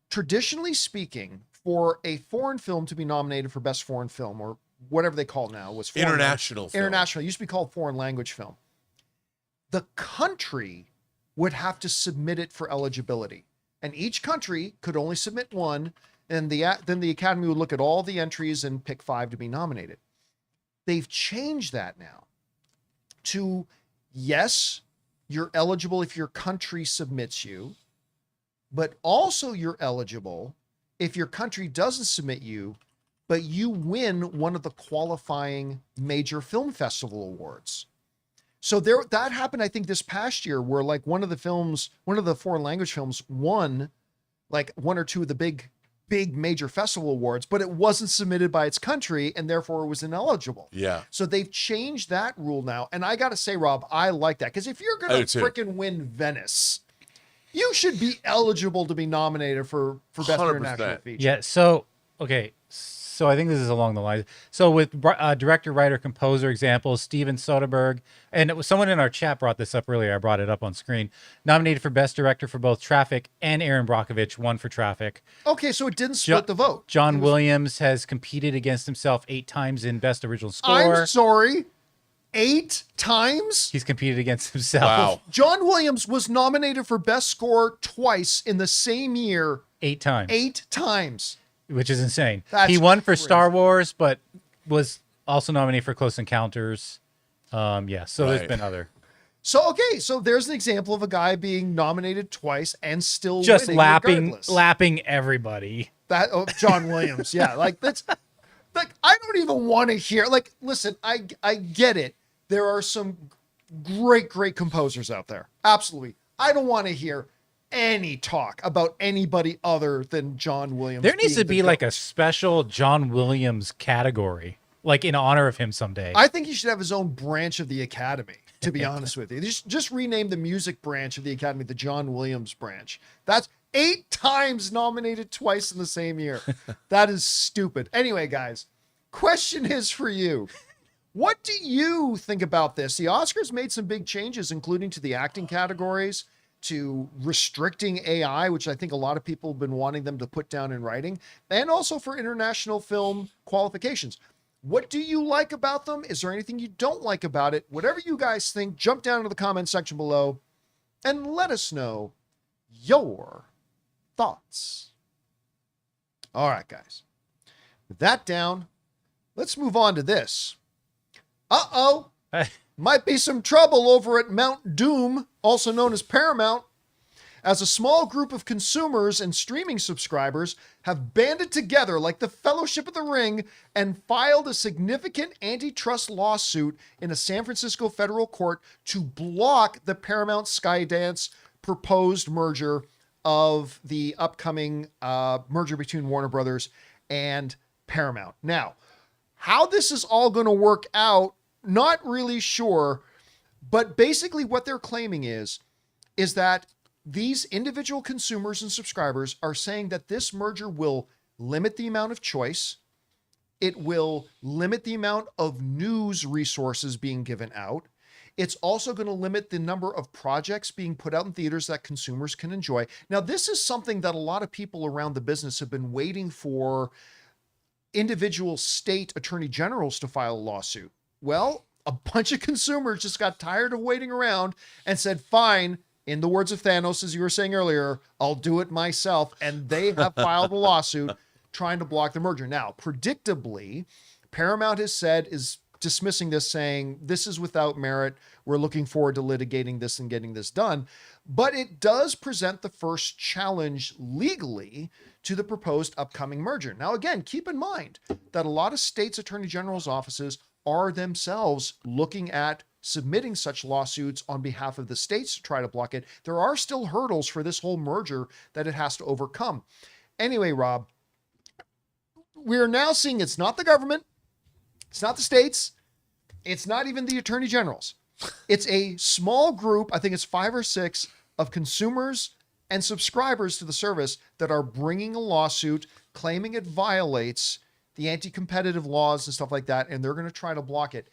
Speaker 1: traditionally speaking, for a foreign film to be nominated for Best Foreign Film, or whatever they call it now, was
Speaker 3: International film.
Speaker 1: International. It used to be called Foreign Language Film. The country would have to submit it for eligibility. And each country could only submit one, and then the Academy would look at all the entries and pick 5 to be nominated. They've changed that now to, yes, you're eligible if your country submits you, but also you're eligible if your country doesn't submit you, but you win one of the qualifying major film festival awards. So that happened, I think, this past year, where like one of the foreign language films won like one or two of the big major festival awards, but it wasn't submitted by its country and therefore it was ineligible.
Speaker 3: Yeah.
Speaker 1: So they've changed that rule now. And I got to say, Rob, I like that, because if you're going to freaking win Venice, you should be eligible to be nominated for Best
Speaker 3: 100%.
Speaker 1: International Feature.
Speaker 2: Yeah. So, okay. So I think this is along the lines. So with director, writer, composer examples, Steven Soderbergh, and it was someone in our chat brought this up earlier. I brought it up on screen. Nominated for Best Director for both Traffic, and Aaron Brockovich won for Traffic.
Speaker 1: Okay, so it didn't split the vote.
Speaker 2: John Williams has competed against himself 8 times in Best Original Score.
Speaker 1: I'm sorry, 8 times?
Speaker 2: He's competed against himself.
Speaker 3: Wow.
Speaker 1: John Williams was nominated for Best Score twice in the same year.
Speaker 2: 8 times.
Speaker 1: 8 times.
Speaker 2: Which is insane.
Speaker 1: That's
Speaker 2: he won for
Speaker 1: crazy.
Speaker 2: Star Wars, but was also nominated for Close Encounters. So there's been other.
Speaker 1: So, okay, so there's an example of a guy being nominated twice and still
Speaker 2: Just
Speaker 1: winning regardless.
Speaker 2: lapping everybody.
Speaker 1: John Williams, yeah, like that's like I don't even want to hear. Like, listen, I get it. There are some great composers out there, absolutely. I don't want to hear any talk about anybody other than John Williams.
Speaker 2: There needs to be like
Speaker 1: GOAT.
Speaker 2: a special John Williams category, like in honor of him someday.
Speaker 1: I think he should have his own branch of the Academy, to be honest with you. Just rename the music branch of the Academy the John Williams branch. That's 8 times nominated twice in the same year. That is stupid. Anyway, guys, question is for you. What do you think about this? The Oscars made some big changes, including to the acting categories, to restricting AI, which I think a lot of people have been wanting them to put down in writing, and also for international film qualifications. What do you like about them? Is there anything you don't like about it? Whatever you guys think, jump down into the comment section below and let us know your thoughts. All right, guys. With that down, let's move on to this. Uh-oh. Might be some trouble over at Mount Doom, also known as Paramount, as a small group of consumers and streaming subscribers have banded together like the Fellowship of the Ring and filed a significant antitrust lawsuit in a San Francisco federal court to block the Paramount Skydance proposed merger of the upcoming merger between Warner Brothers and Paramount. Now, how this is all going to work out, not really sure, but basically what they're claiming is that these individual consumers and subscribers are saying that this merger will limit the amount of choice. It will limit the amount of news resources being given out. It's also going to limit the number of projects being put out in theaters that consumers can enjoy. Now, this is something that a lot of people around the business have been waiting for individual state attorney generals to file a lawsuit. Well, a bunch of consumers just got tired of waiting around and said, fine, in the words of Thanos, as you were saying earlier, I'll do it myself. And they have filed a lawsuit trying to block the merger. Now, predictably, Paramount has said, is dismissing this, saying this is without merit. We're looking forward to litigating this and getting this done. But it does present the first challenge legally to the proposed upcoming merger. Now, again, keep in mind that a lot of states' attorney general's offices are themselves looking at submitting such lawsuits on behalf of the states to try to block it. There are still hurdles for this whole merger that it has to overcome. Anyway, Rob, we're now seeing it's not the government, it's not the states, it's not even the attorney generals. It's a small group, I think it's 5 or 6, of consumers and subscribers to the service that are bringing a lawsuit claiming it violates the anti-competitive laws and stuff like that, and they're going to try to block it.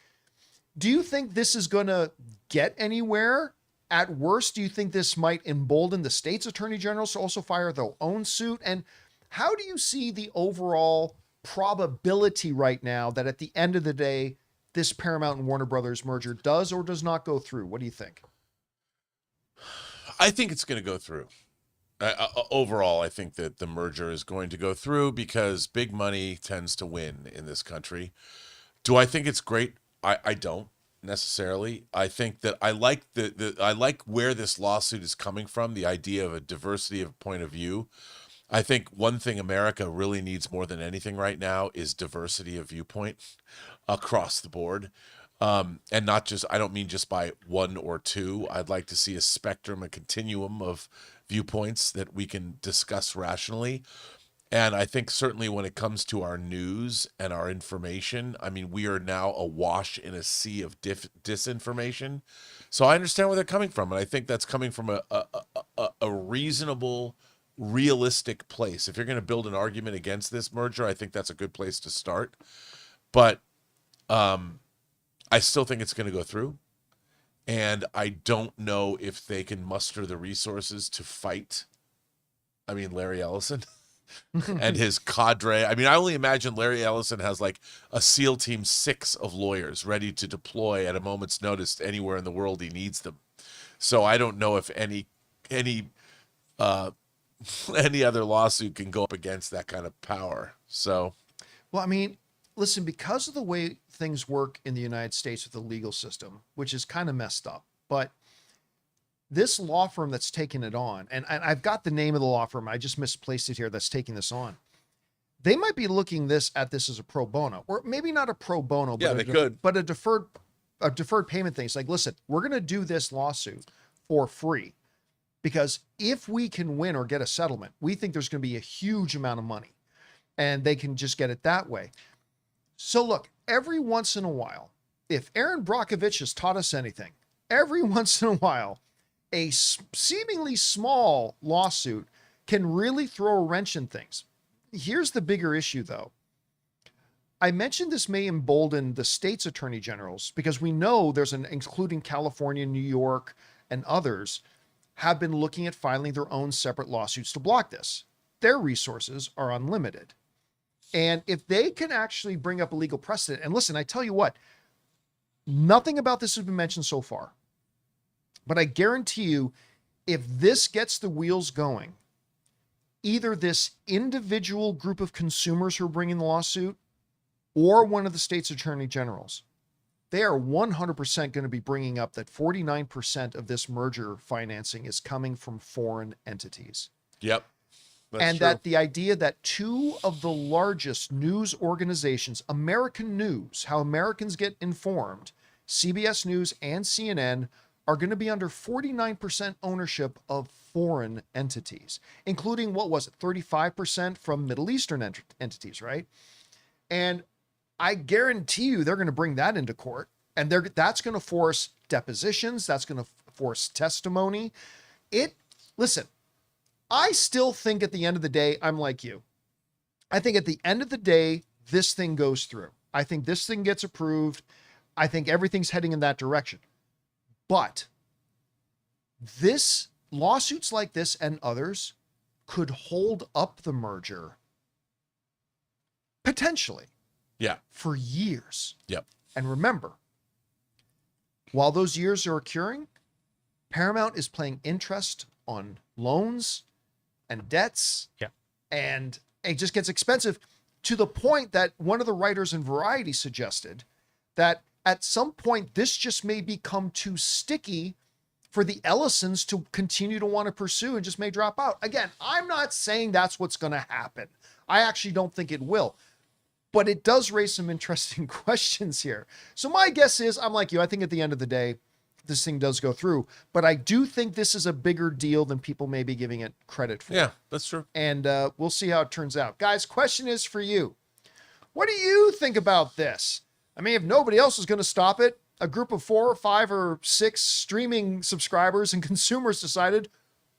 Speaker 1: Do you think this is going to get anywhere? At worst, do you think this might embolden the state's attorney generals to also file their own suit? And how do you see the overall probability right now that at the end of the day, this Paramount and Warner Brothers merger does or does not go through? What do you think?
Speaker 3: I think it's going to go through. Overall, I think that the merger is going to go through because big money tends to win in this country. Do I think it's great? I don't necessarily. I think that I like I like where this lawsuit is coming from, the idea of a diversity of point of view. I think one thing America really needs more than anything right now is diversity of viewpoint across the board. And not just, I don't mean just by one or two. I'd like to see a spectrum, a continuum of viewpoints that we can discuss rationally. And I think certainly when it comes to our news and our information, I mean, we are now awash in a sea of disinformation. So I understand where they're coming from. And I think that's coming from a reasonable, realistic place. If you're going to build an argument against this merger, I think that's a good place to start. But I still think it's going to go through. And I don't know if they can muster the resources to fight, I mean, Larry Ellison and his cadre. I mean, I only imagine Larry Ellison has like a SEAL Team 6 of lawyers ready to deploy at a moment's notice anywhere in the world he needs them. So I don't know if any other lawsuit can go up against that kind of power. So,
Speaker 1: well, I mean, listen, because of the way things work in the United States with the legal system, which is kind of messed up, but this law firm that's taking it on, and I've got the name of the law firm, I just misplaced it here, that's taking this on. They might be looking at this as a pro bono, or maybe not a pro bono, but, but a deferred payment thing. It's like, listen, we're going to do this lawsuit for free because if we can win or get a settlement, we think there's going to be a huge amount of money and they can just get it that way. So look, every once in a while, if Aaron Brockovich has taught us anything, every once in a while, a seemingly small lawsuit can really throw a wrench in things. Here's the bigger issue, though. I mentioned this may embolden the state's attorney generals because we know including California, New York, and others, have been looking at filing their own separate lawsuits to block this. Their resources are unlimited. And if they can actually bring up a legal precedent, and listen, I tell you what, nothing about this has been mentioned so far. But I guarantee you, if this gets the wheels going, either this individual group of consumers who are bringing the lawsuit or one of the state's attorney generals, they are 100% going to be bringing up that 49% of this merger financing is coming from foreign entities.
Speaker 3: Yep.
Speaker 1: And true. That the idea that two of the largest news organizations, American news, how Americans get informed, CBS News and CNN, are going to be under 49% ownership of foreign entities, including, 35% from Middle Eastern entities, right? And I guarantee you they're going to bring that into court, and that's going to force depositions, that's going to force testimony. Listen, I still think at the end of the day, I'm like you. I think at the end of the day, this thing goes through. I think this thing gets approved. I think everything's heading in that direction. But lawsuits like this and others could hold up the merger potentially.
Speaker 3: Yeah.
Speaker 1: For years.
Speaker 3: Yep.
Speaker 1: And remember, while those years are occurring, Paramount is paying interest on loans and debts.
Speaker 2: Yeah.
Speaker 1: And it just gets expensive to the point that one of the writers in Variety suggested that at some point this just may become too sticky for the Ellisons to continue to want to pursue and just may drop out. Again, I'm not saying that's what's going to happen. I actually don't think it will. But it does raise some interesting questions here. So my guess is, I'm like you, I think at the end of the day, this thing does go through. But I do think this is a bigger deal than people may be giving it credit for.
Speaker 3: Yeah, that's true.
Speaker 1: And we'll see how it turns out. Guys, question is for you. What do you think about this? I mean, if nobody else is going to stop it, a group of 4 or 5 or 6 streaming subscribers and consumers decided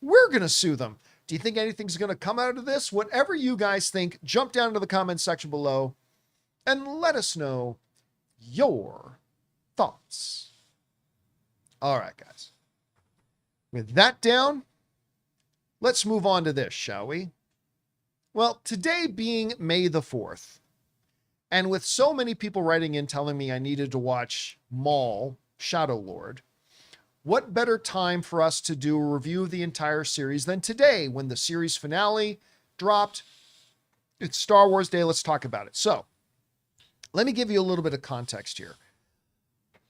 Speaker 1: we're going to sue them. Do you think anything's going to come out of this? Whatever you guys think, jump down to the comments section below and let us know your thoughts. All right, guys. With that down, let's move on to this, shall we? Well, today being May the 4th, and with so many people writing in telling me I needed to watch Maul, Shadow Lord, what better time for us to do a review of the entire series than today when the series finale dropped? It's Star Wars Day. Let's talk about it. So, let me give you a little bit of context here.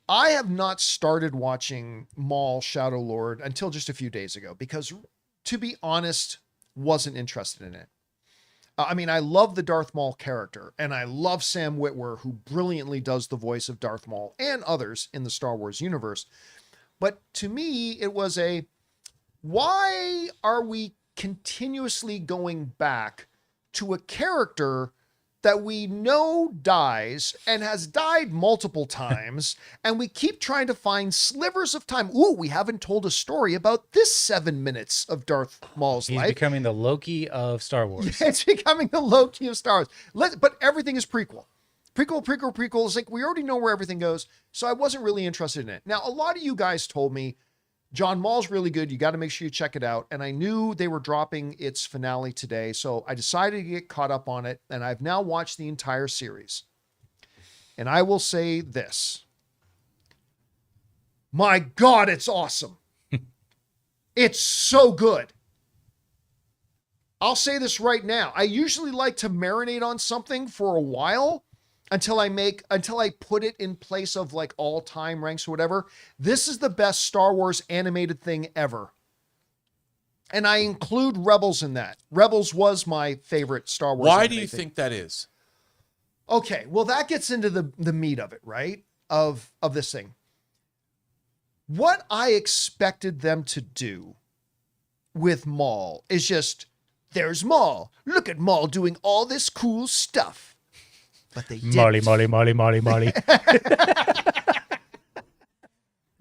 Speaker 1: I have not started watching Maul, Shadow Lord until just a few days ago because, to be honest, wasn't interested in it. I mean, I love the Darth Maul character, and I love Sam Witwer, who brilliantly does the voice of Darth Maul and others in the Star Wars universe. But to me, it was why are we continuously going back to a character that we know dies and has died multiple times, and we keep trying to find slivers of time. Ooh, we haven't told a story about this 7 minutes of Darth Maul's life.
Speaker 2: He's becoming the Loki of Star Wars.
Speaker 1: It's becoming the Loki of Star Wars. But everything is prequel. Prequel. It's like we already know where everything goes, so I wasn't really interested in it. Now, a lot of you guys told me, John, Maul's really good. You got to make sure you check it out. And I knew they were dropping its finale today, so I decided to get caught up on it, and I've now watched the entire series. And I will say this. My God, it's awesome. It's so good. I'll say this right now. I usually like to marinate on something for a while until I put it in place of like all-time ranks or whatever. This is the best Star Wars animated thing ever. And I include Rebels in that. Rebels was my favorite Star Wars.
Speaker 3: Why do you think that is?
Speaker 1: Okay, well, that gets into the meat of it, right? Of this thing. What I expected them to do with Maul is just, there's Maul. Look at Maul doing all this cool stuff. But they didn't.
Speaker 2: Molly.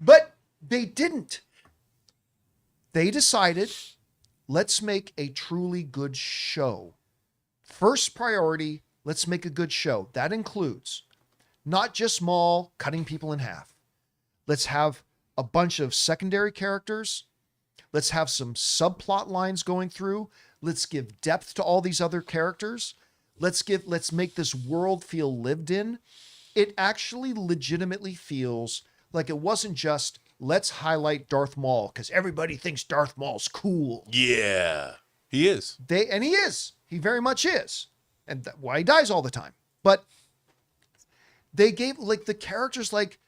Speaker 1: But they didn't. They decided, let's make a truly good show. First priority, let's make a good show. That includes not just Maul cutting people in half. Let's have a bunch of secondary characters. Let's have some subplot lines going through. Let's give depth to all these other characters. Let's make this world feel lived in. It actually legitimately feels like it wasn't just, let's highlight Darth Maul because everybody thinks Darth Maul's cool.
Speaker 3: Yeah, he is.
Speaker 1: And he is. He very much is. And that's why he dies all the time. But they gave like the characters like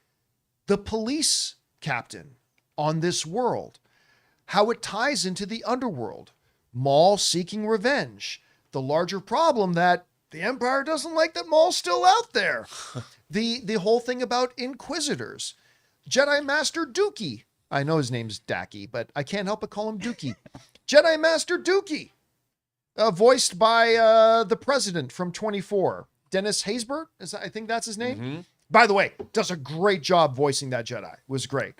Speaker 1: the police captain on this world, how it ties into the underworld, Maul seeking revenge, the larger problem that the Empire doesn't like that Maul's still out there. The whole thing about Inquisitors. Jedi Master Dookie. I know his name's Daki, but I can't help but call him Dookie. Jedi Master Dookie. Voiced by the president from 24. Dennis Haysbert. I think that's his name.
Speaker 3: Mm-hmm.
Speaker 1: By the way, does a great job voicing that Jedi. Was great.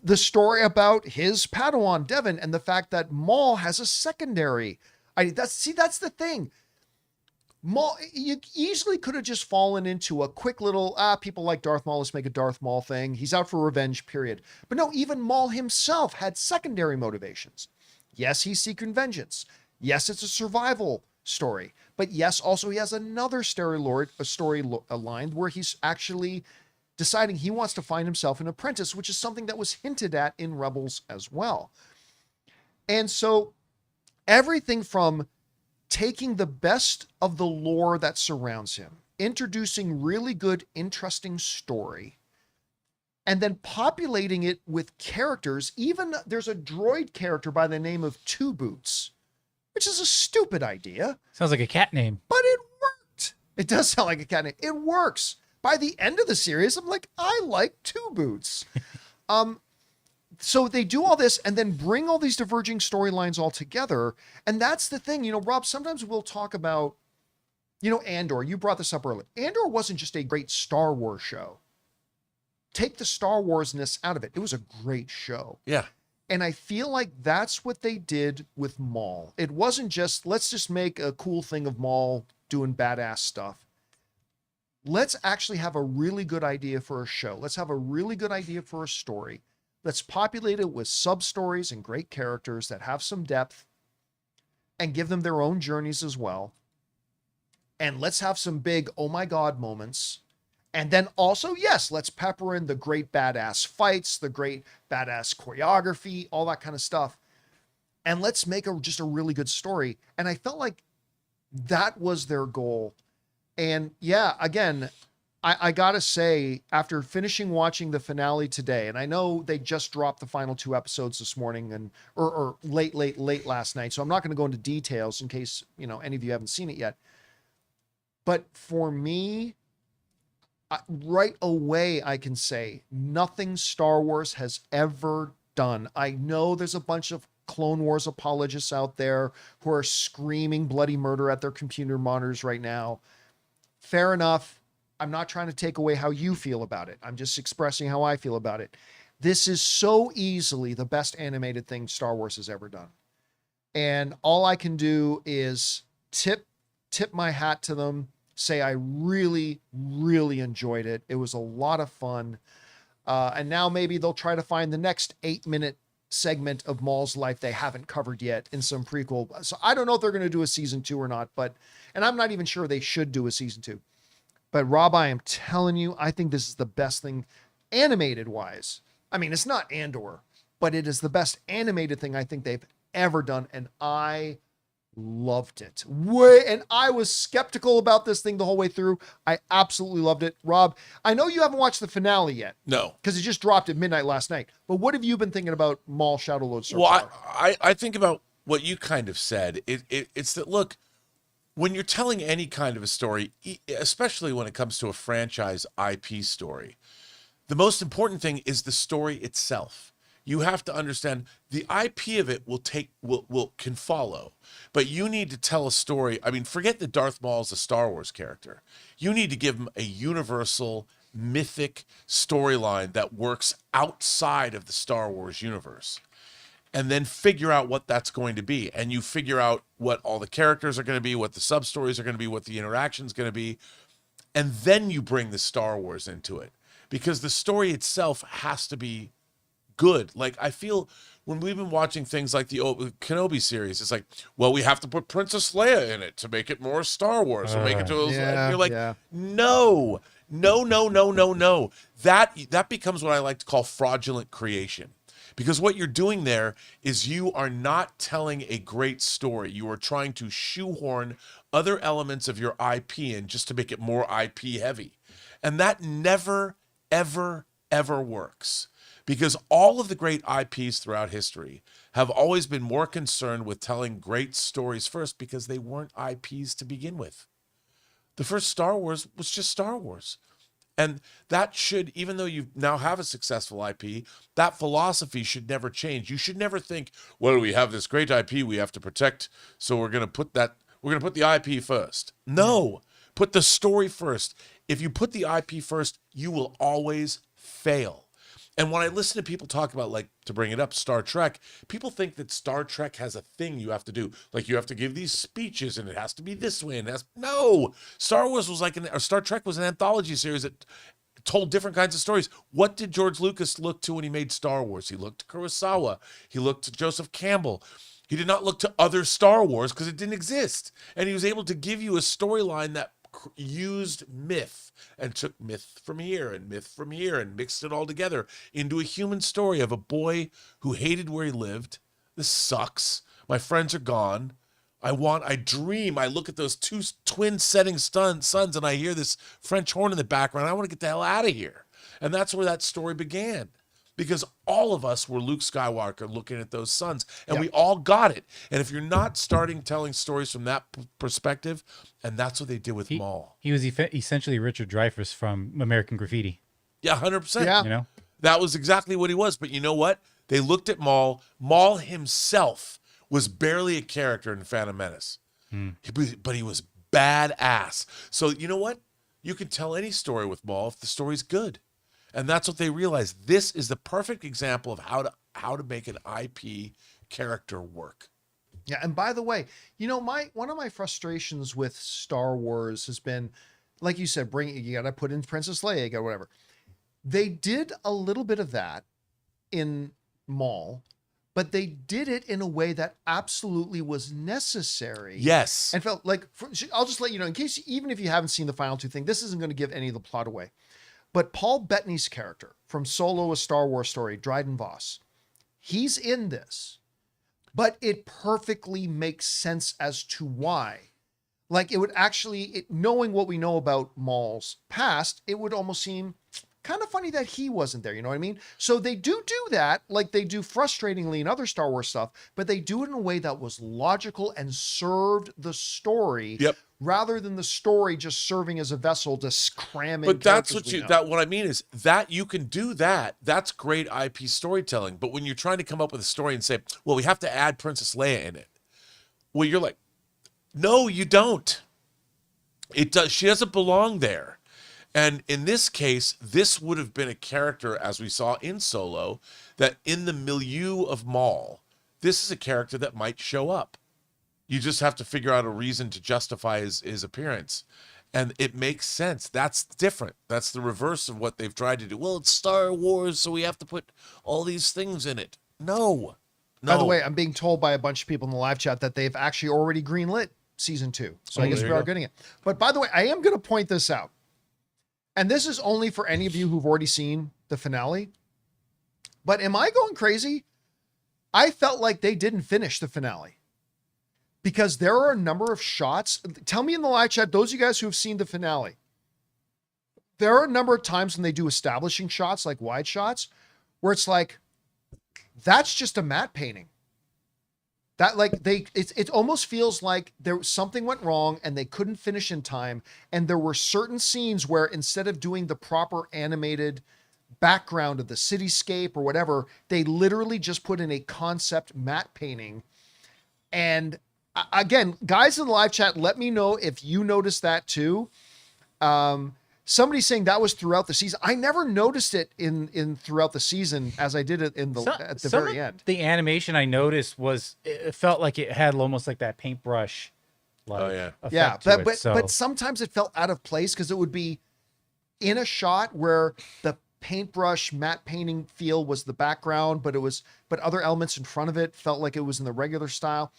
Speaker 1: The story about his Padawan, Devin, and the fact that Maul has a secondary. That's the thing. Maul, you easily could have just fallen into a quick little, people like Darth Maul, let's make a Darth Maul thing. He's out for revenge, period. But no, even Maul himself had secondary motivations. Yes, he's seeking vengeance. Yes, it's a survival story. But yes, also he has another storyline where he's actually deciding he wants to find himself an apprentice, which is something that was hinted at in Rebels as well. And so everything from taking the best of the lore that surrounds him, introducing really good, interesting story, and then populating it with characters. Even there's a droid character by the name of Two Boots, which is a stupid idea.
Speaker 2: Sounds like a cat name.
Speaker 1: But it worked. It does sound like a cat name. It works. By the end of the series, I'm like, I like Two Boots. So they do all this and then bring all these diverging storylines all together. And that's the thing, Rob, sometimes we'll talk about, Andor. You brought this up earlier. Andor wasn't just a great Star Wars show. Take the Star Wars-ness out of it. It was a great show.
Speaker 3: Yeah.
Speaker 1: And I feel like that's what they did with Maul. It wasn't just, let's just make a cool thing of Maul doing badass stuff. Let's actually have a really good idea for a show. Let's have a really good idea for a story. Let's populate it with sub-stories and great characters that have some depth and give them their own journeys as well. And let's have some big, oh my God moments. And then also, yes, let's pepper in the great badass fights, the great badass choreography, all that kind of stuff. And let's make just a really good story. And I felt like that was their goal. And yeah, again, I gotta say, after finishing watching the finale today, and I know they just dropped the final 2 episodes this morning or late last night, so I'm not going to go into details in case, any of you haven't seen it yet. But for me, right away, I can say nothing Star Wars has ever done. I know there's a bunch of Clone Wars apologists out there who are screaming bloody murder at their computer monitors right now. Fair enough. I'm not trying to take away how you feel about it. I'm just expressing how I feel about it. This is so easily the best animated thing Star Wars has ever done. And all I can do is tip my hat to them, say I really, really enjoyed it. It was a lot of fun. And now maybe they'll try to find the next 8-minute segment of Maul's life they haven't covered yet in some prequel. So I don't know if they're going to do a season 2 or not, and I'm not even sure they should do a season 2. But Rob, I am telling you, I think this is the best thing animated wise. I mean, it's not Andor, but it is the best animated thing I think they've ever done. And I loved it. And I was skeptical about this thing the whole way through. I absolutely loved it. Rob, I know you haven't watched the finale yet.
Speaker 3: No.
Speaker 1: Because it just dropped at midnight last night. But what have you been thinking about Maul Shadowlord Star
Speaker 3: Well, I think about what you kind of said. It's that, look, when you're telling any kind of a story, especially when it comes to a franchise IP story, the most important thing is the story itself. You have to understand the IP of it can follow, but you need to tell a story. I mean, forget that Darth Maul is a Star Wars character. You need to give him a universal, mythic storyline that works outside of the Star Wars universe. And then figure out what that's going to be. And you figure out what all the characters are going to be, what the sub-stories are going to be, what the interaction's going to be. And then you bring the Star Wars into it. Because the story itself has to be good. Like, I feel when we've been watching things like the Kenobi series, it's like, well, we have to put Princess Leia in it to make it more Star Wars. Or make it to and you're like, no. That becomes what I like to call fraudulent creation. Because what you're doing there is you are not telling a great story. You are trying to shoehorn other elements of your IP in just to make it more IP heavy. And that never, ever, ever works. Because all of the great IPs throughout history have always been more concerned with telling great stories first because they weren't IPs to begin with. The first Star Wars was just Star Wars. And that should, even though you now have a successful IP, that philosophy should never change. You should never think, well, we have this great IP we have to protect, so we're going to put the IP first. No, put the story first. If you put the IP first, you will always fail. And when I listen to people talk about, like, to bring it up, Star Trek, people think that Star Trek has a thing you have to do. Like, you have to give these speeches and it has to be this way. And no, Star Wars was like, or Star Trek was an anthology series that told different kinds of stories. What did George Lucas look to when he made Star Wars? He looked to Kurosawa. He looked to Joseph Campbell. He did not look to other Star Wars because it didn't exist. And he was able to give you a storyline that used myth and took myth from here and myth from here and mixed it all together into a human story of a boy who hated where he lived. This sucks. My friends are gone. I dream. I look at those two twin setting suns and I hear this French horn in the background. I want to get the hell out of here. And that's where that story began. Because all of us were Luke Skywalker looking at those suns, and we all got it. And if you're not starting telling stories from that perspective, and that's what they did with Maul.
Speaker 2: He was essentially Richard Dreyfuss from American Graffiti.
Speaker 3: Yeah, 100%.
Speaker 1: Yeah.
Speaker 2: You know?
Speaker 3: That was exactly what he was. But you know what? They looked at Maul. Maul himself was barely a character in Phantom Menace. But he was badass. So you know what? You can tell any story with Maul if the story's good. And that's what they realized. This is the perfect example of how to make an IP character work.
Speaker 1: Yeah, and by the way, you know, one of my frustrations with Star Wars has been, like you said, you got to put in Princess Leia, you got whatever. They did a little bit of that in Maul, but they did it in a way that absolutely was necessary.
Speaker 3: Yes.
Speaker 1: And felt like, I'll just let you know, in case, even if you haven't seen the final two thing, this isn't going to give any of the plot away. But Paul Bettany's character from Solo: A Star Wars Story, Dryden Voss, he's in this, but it perfectly makes sense as to why. Like, it would actually, knowing what we know about Maul's past, it would almost seem kind of funny that he wasn't there. You know what I mean? So they do that, like they do frustratingly in other Star Wars stuff, but they do it in a way that was logical and served the story.
Speaker 3: Yep.
Speaker 1: Rather than the story just serving as a vessel to cram in.
Speaker 3: But that's what I mean is that you can do that. That's great IP storytelling. But when you're trying to come up with a story and say, well, we have to add Princess Leia in it. Well, you're like, no, you don't. It does. She doesn't belong there. And in this case, this would have been a character, as we saw in Solo, that in the milieu of Maul, this is a character that might show up. You just have to figure out a reason to justify his appearance. And it makes sense. That's different. That's the reverse of what they've tried to do. Well, it's Star Wars, so we have to put all these things in it. No.
Speaker 1: By the way, I'm being told by a bunch of people in the live chat that they've actually already greenlit season 2. So I guess we are getting it. But by the way, I am going to point this out. And this is only for any of you who've already seen the finale. But am I going crazy? I felt like they didn't finish the finale. Because there are a number of shots. Tell me in the live chat, those of you guys who have seen the finale, there are a number of times when they do establishing shots, like wide shots, where it's like, that's just a matte painting. That like it almost feels like something went wrong and they couldn't finish in time. And there were certain scenes where instead of doing the proper animated background of the cityscape or whatever, they literally just put in a concept matte painting. And again, guys in the live chat, let me know if you noticed that too. Somebody's saying that was throughout the season. I never noticed it in throughout the season as I did it at the very end.
Speaker 2: The animation I noticed it felt like it had almost like that paintbrush.
Speaker 1: Yeah, but sometimes it felt out of place because it would be in a shot where the paintbrush matte painting feel was the background, but other elements in front of it felt like it was in the regular style.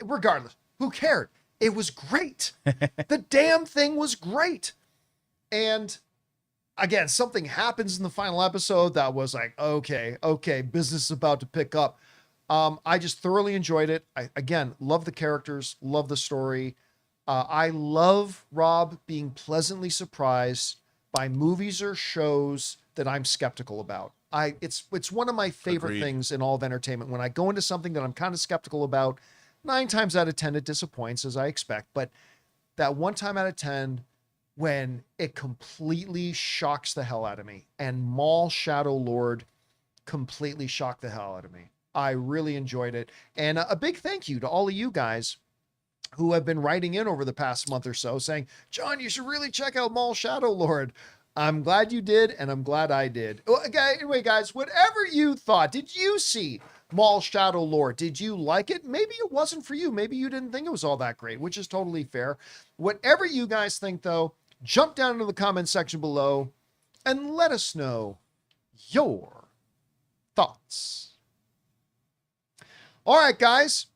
Speaker 1: Regardless, who cared? It was great. The damn thing was great. And again, something happens in the final episode that was like, okay, business is about to pick up. I just thoroughly enjoyed it. I, again, love the characters, love the story. I love Rob being pleasantly surprised by movies or shows that I'm skeptical about. It's one of my favorite things in all of entertainment. When I go into something that I'm kind of skeptical about, 9 times out of 10, it disappoints as I expect. But that 1 time out of 10, when it completely shocks the hell out of me, and Maul Shadow Lord completely shocked the hell out of me. I really enjoyed it. And a big thank you to all of you guys who have been writing in over the past month or so saying, John, you should really check out Maul Shadow Lord. I'm glad you did, and I'm glad I did. Well, okay, anyway, guys, whatever you thought, did you see Maul Shadow Lore? Did you like it? Maybe it wasn't for you. Maybe you didn't think it was all that great, which is totally fair. Whatever you guys think, though, jump down into the comment section below and let us know your thoughts. All right, guys,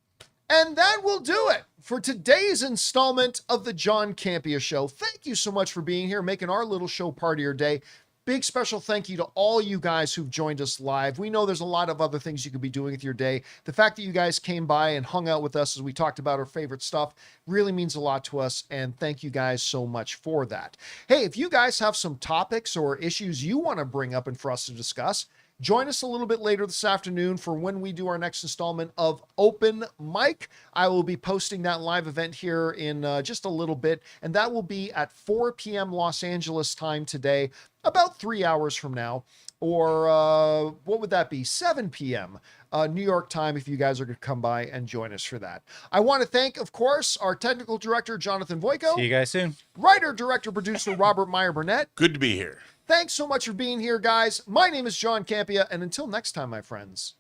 Speaker 1: and that will do it for today's installment of the John Campea Show. Thank you so much for being here, making our little show part of your day. Big special thank you to all you guys who've joined us live. We know there's a lot of other things you could be doing with your day. The fact that you guys came by and hung out with us as we talked about our favorite stuff really means a lot to us, and thank you guys so much for that. Hey, if you guys have some topics or issues you want to bring up and for us to discuss, join us a little bit later this afternoon for when we do our next installment of Open Mic. I will be posting that live event here in just a little bit, and that will be at 4 p.m. Los Angeles time today, about 3 hours from now, or what would that be? 7 p.m. New York time, if you guys are going to come by and join us for that. I want to thank, of course, our technical director, Jonathan Voico.
Speaker 2: See you guys soon.
Speaker 1: Writer, director, producer, Robert Meyer Burnett.
Speaker 3: Good to be here.
Speaker 1: Thanks so much for being here, guys. My name is John Campea, and until next time, my friends,